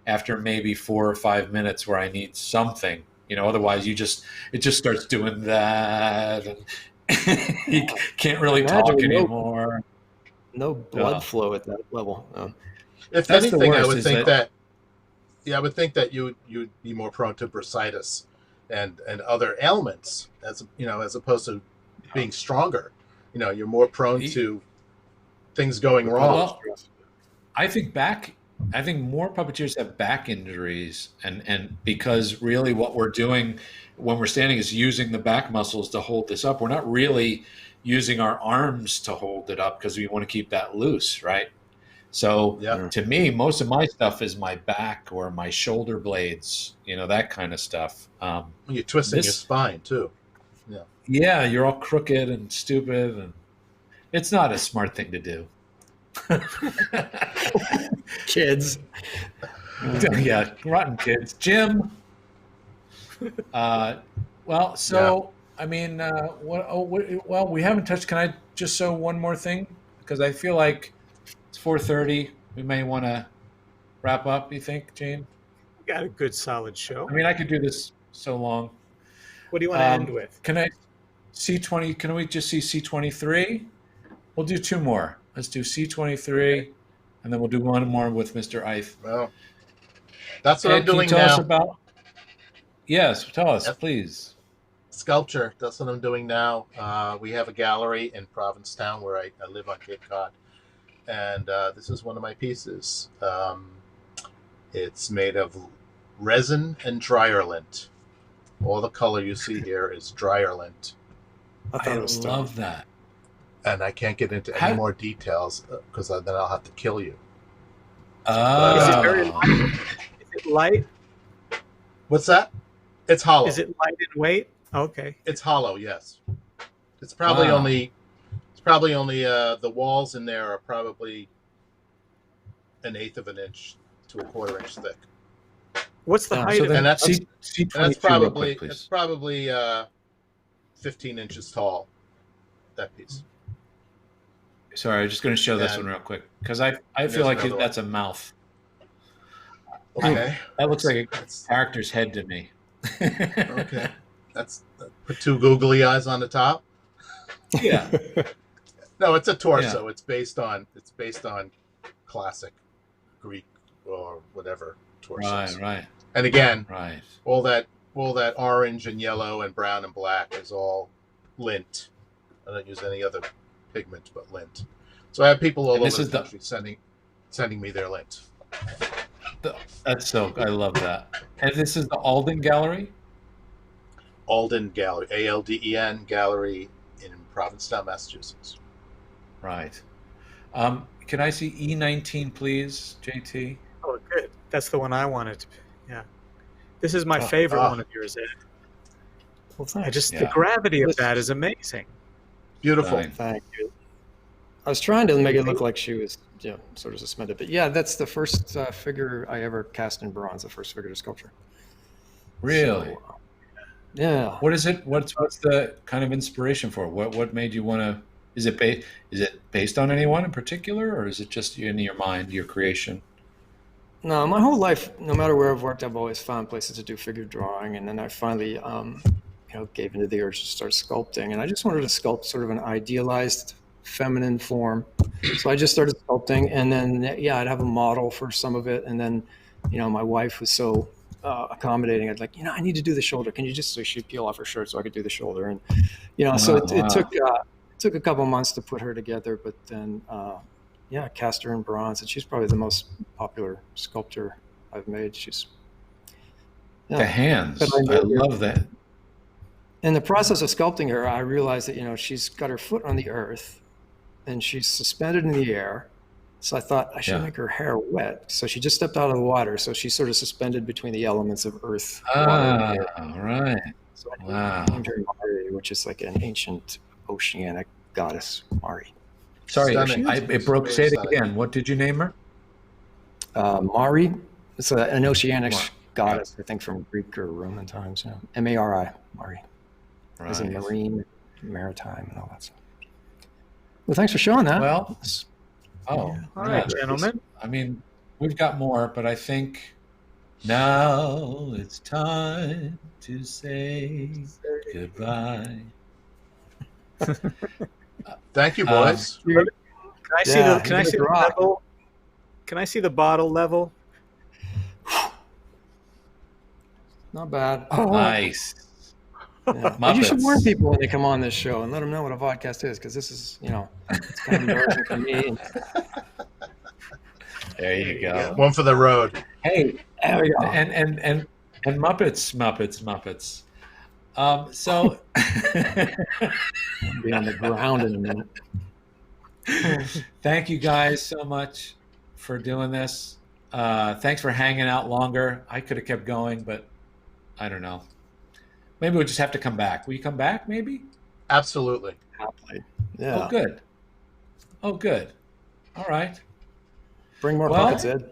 after maybe 4 or 5 minutes where I need something. Otherwise it just starts doing that and you can't really talk anymore. No blood flow at that level. If anything, I would think that you'd be more prone to bursitis and other ailments, as opposed to being stronger. You're more prone to things going wrong. Well, I think more puppeteers have back injuries, and because really what we're doing when we're standing is using the back muscles to hold this up. We're not really using our arms to hold it up because we want to keep that loose, right? So to me, most of my stuff is my back or my shoulder blades, that kind of stuff. You're twisting your spine too. Yeah, you're all crooked and stupid, and it's not a smart thing to do. Kids. Yeah, rotten kids. Jim. I mean, well, we haven't touched. Can I just show one more thing? Because I feel like it's 4:30. We may want to wrap up. You think, Jane? We got a good, solid show. I mean, I could do this so long. What do you want to end with? Can I C20? Can we just see C23? We'll do two more. Let's do C23, and then we'll do one more with Mr. Eyth. Well, that's what Ed, I'm doing can you tell now. us about? Yes, tell us, please. Sculpture. That's what I'm doing now. We have a gallery in Provincetown where I live on Cape Cod, and this is one of my pieces. It's made of resin and dryer lint. All the color you see here is dryer lint. I love that. And I can't get into any more details because then I'll have to kill you. Is it very light? Is it light? What's that? It's hollow. Is it light in weight? Okay. It's hollow, yes. It's probably only the walls in there are probably 1/8 of an inch to 1/4 inch thick. What's the height of it? And that's probably 15 inches tall, that piece. Sorry, I'm just going to show this one real quick because I feel like that's a mouth. Okay. That looks like a character's head to me. Okay. Put two googly eyes on the top. Yeah. No, it's a torso. Yeah. It's based on classic Greek or whatever torsos. Right. And again, all that orange and yellow and brown and black is all lint. I don't use any other pigment but lint. So I have people all over the country sending me their lint. I love that. And this is the Alden Gallery? Alden Gallery, ALDEN Gallery in Provincetown, Massachusetts. Right. Can I see E19, please, JT? Oh, good. That's the one I wanted to. Yeah. This is my favorite one of yours, Ed. Well, thanks. The gravity of that is amazing. Beautiful. Thank you. I was trying to make it look like she was, sort of suspended. But yeah, that's the first figure I ever cast in bronze, the first figure to sculpture. Really? So, yeah. What is it? What's the kind of inspiration for it? What made you want to? Is it based on anyone in particular, or is it just in your mind, your creation? No, my whole life, no matter where I've worked, I've always found places to do figure drawing, and then I finally, gave into the urge to start sculpting, and I just wanted to sculpt sort of an idealized feminine form. So I just started sculpting, and then I'd have a model for some of it, and then, my wife was so accommodating. I'd like, I need to do the shoulder. Can you just? So she'd peel off her shirt so I could do the shoulder, and it took a couple months to put her together, but then cast her in bronze, and she's probably the most popular sculptor I've made. She's the hands. I love that. In the process of sculpting her, I realized that she's got her foot on the earth, and she's suspended in the air. So I thought I should make her hair wet. So she just stepped out of the water. So she's sort of suspended between the elements of earth, water, and air. Right. So I named her Mari, which is like an ancient oceanic goddess, Mari. Sorry, it broke. Say it again. What did you name her? Mari. It's an oceanic goddess, I think, from Greek or Roman times. Mari, Mari. Right. As in marine, maritime, and all that stuff. Well, thanks for showing that. Well, all right, gentlemen. I mean, we've got more, but I think now it's time to say goodbye. Thank you, boys. Can I see the level? Can I see the bottle level? Not bad. Nice. Yeah. But you should warn people when they come on this show and let them know what a vodcast is, because this is, it's kind of embarrassing for me. There you go. One for the road. Hey, there we go. And Muppets. So I'll be on the ground in a minute. Thank you guys so much for doing this. Thanks for hanging out longer. I could have kept going, but I don't know. Maybe we'll just have to come back. Will you come back, maybe? Absolutely. Yeah. Oh, good. All right. Bring more puppets, Ed.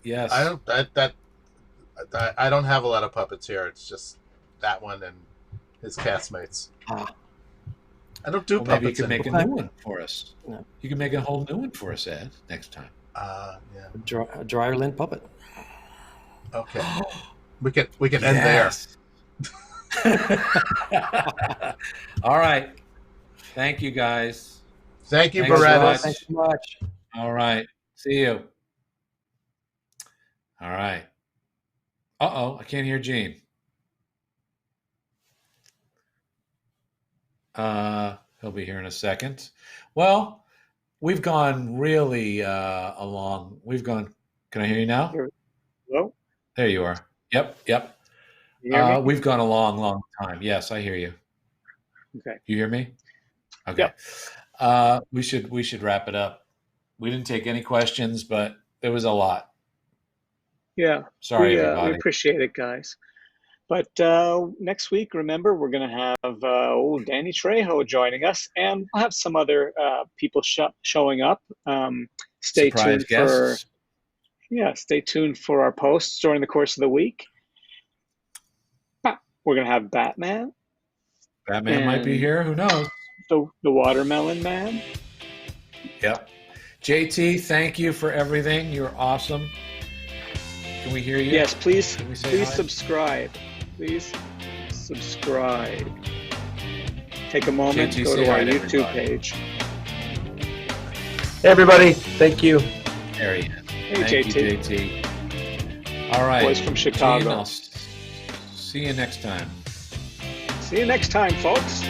Yes. I don't have a lot of puppets here. It's just that one and his castmates. I don't do puppets. Maybe you can make a new one for us. No. You can make a whole new one for us, Ed, next time. Yeah. A dryer lint puppet. Okay. We can end there. All right. Thank you, guys. Thank you, Barretta. Thanks so much. All right. See you. All right. I can't hear Gene. He'll be here in a second. Well, we've gone really along. Can I hear you now? Hello? There you are. Yep. You hear me? We've gone a long time. Yes, I hear you. Okay. You hear me? Okay. Yep. We should wrap it up. We didn't take any questions, but there was a lot. Yeah. Sorry, everybody. We appreciate it, guys. But next week, remember, we're going to have Danny Trejo joining us, and we'll have some other people showing up. Stay Surprise tuned guests. stay tuned for our posts during the course of the week. We're going to have Batman. Batman might be here. Who knows? The Watermelon Man. Yep. JT, thank you for everything. You're awesome. Can we hear you? Yes, please hi? subscribe. Please subscribe. Take a moment, JT, go say to hi our to YouTube everybody. page. Hey, everybody. Thank you. There he is. Hey, Thank JT. you, JT. All right. Boys from Chicago. Gene, I'll see you next time. See you next time, folks.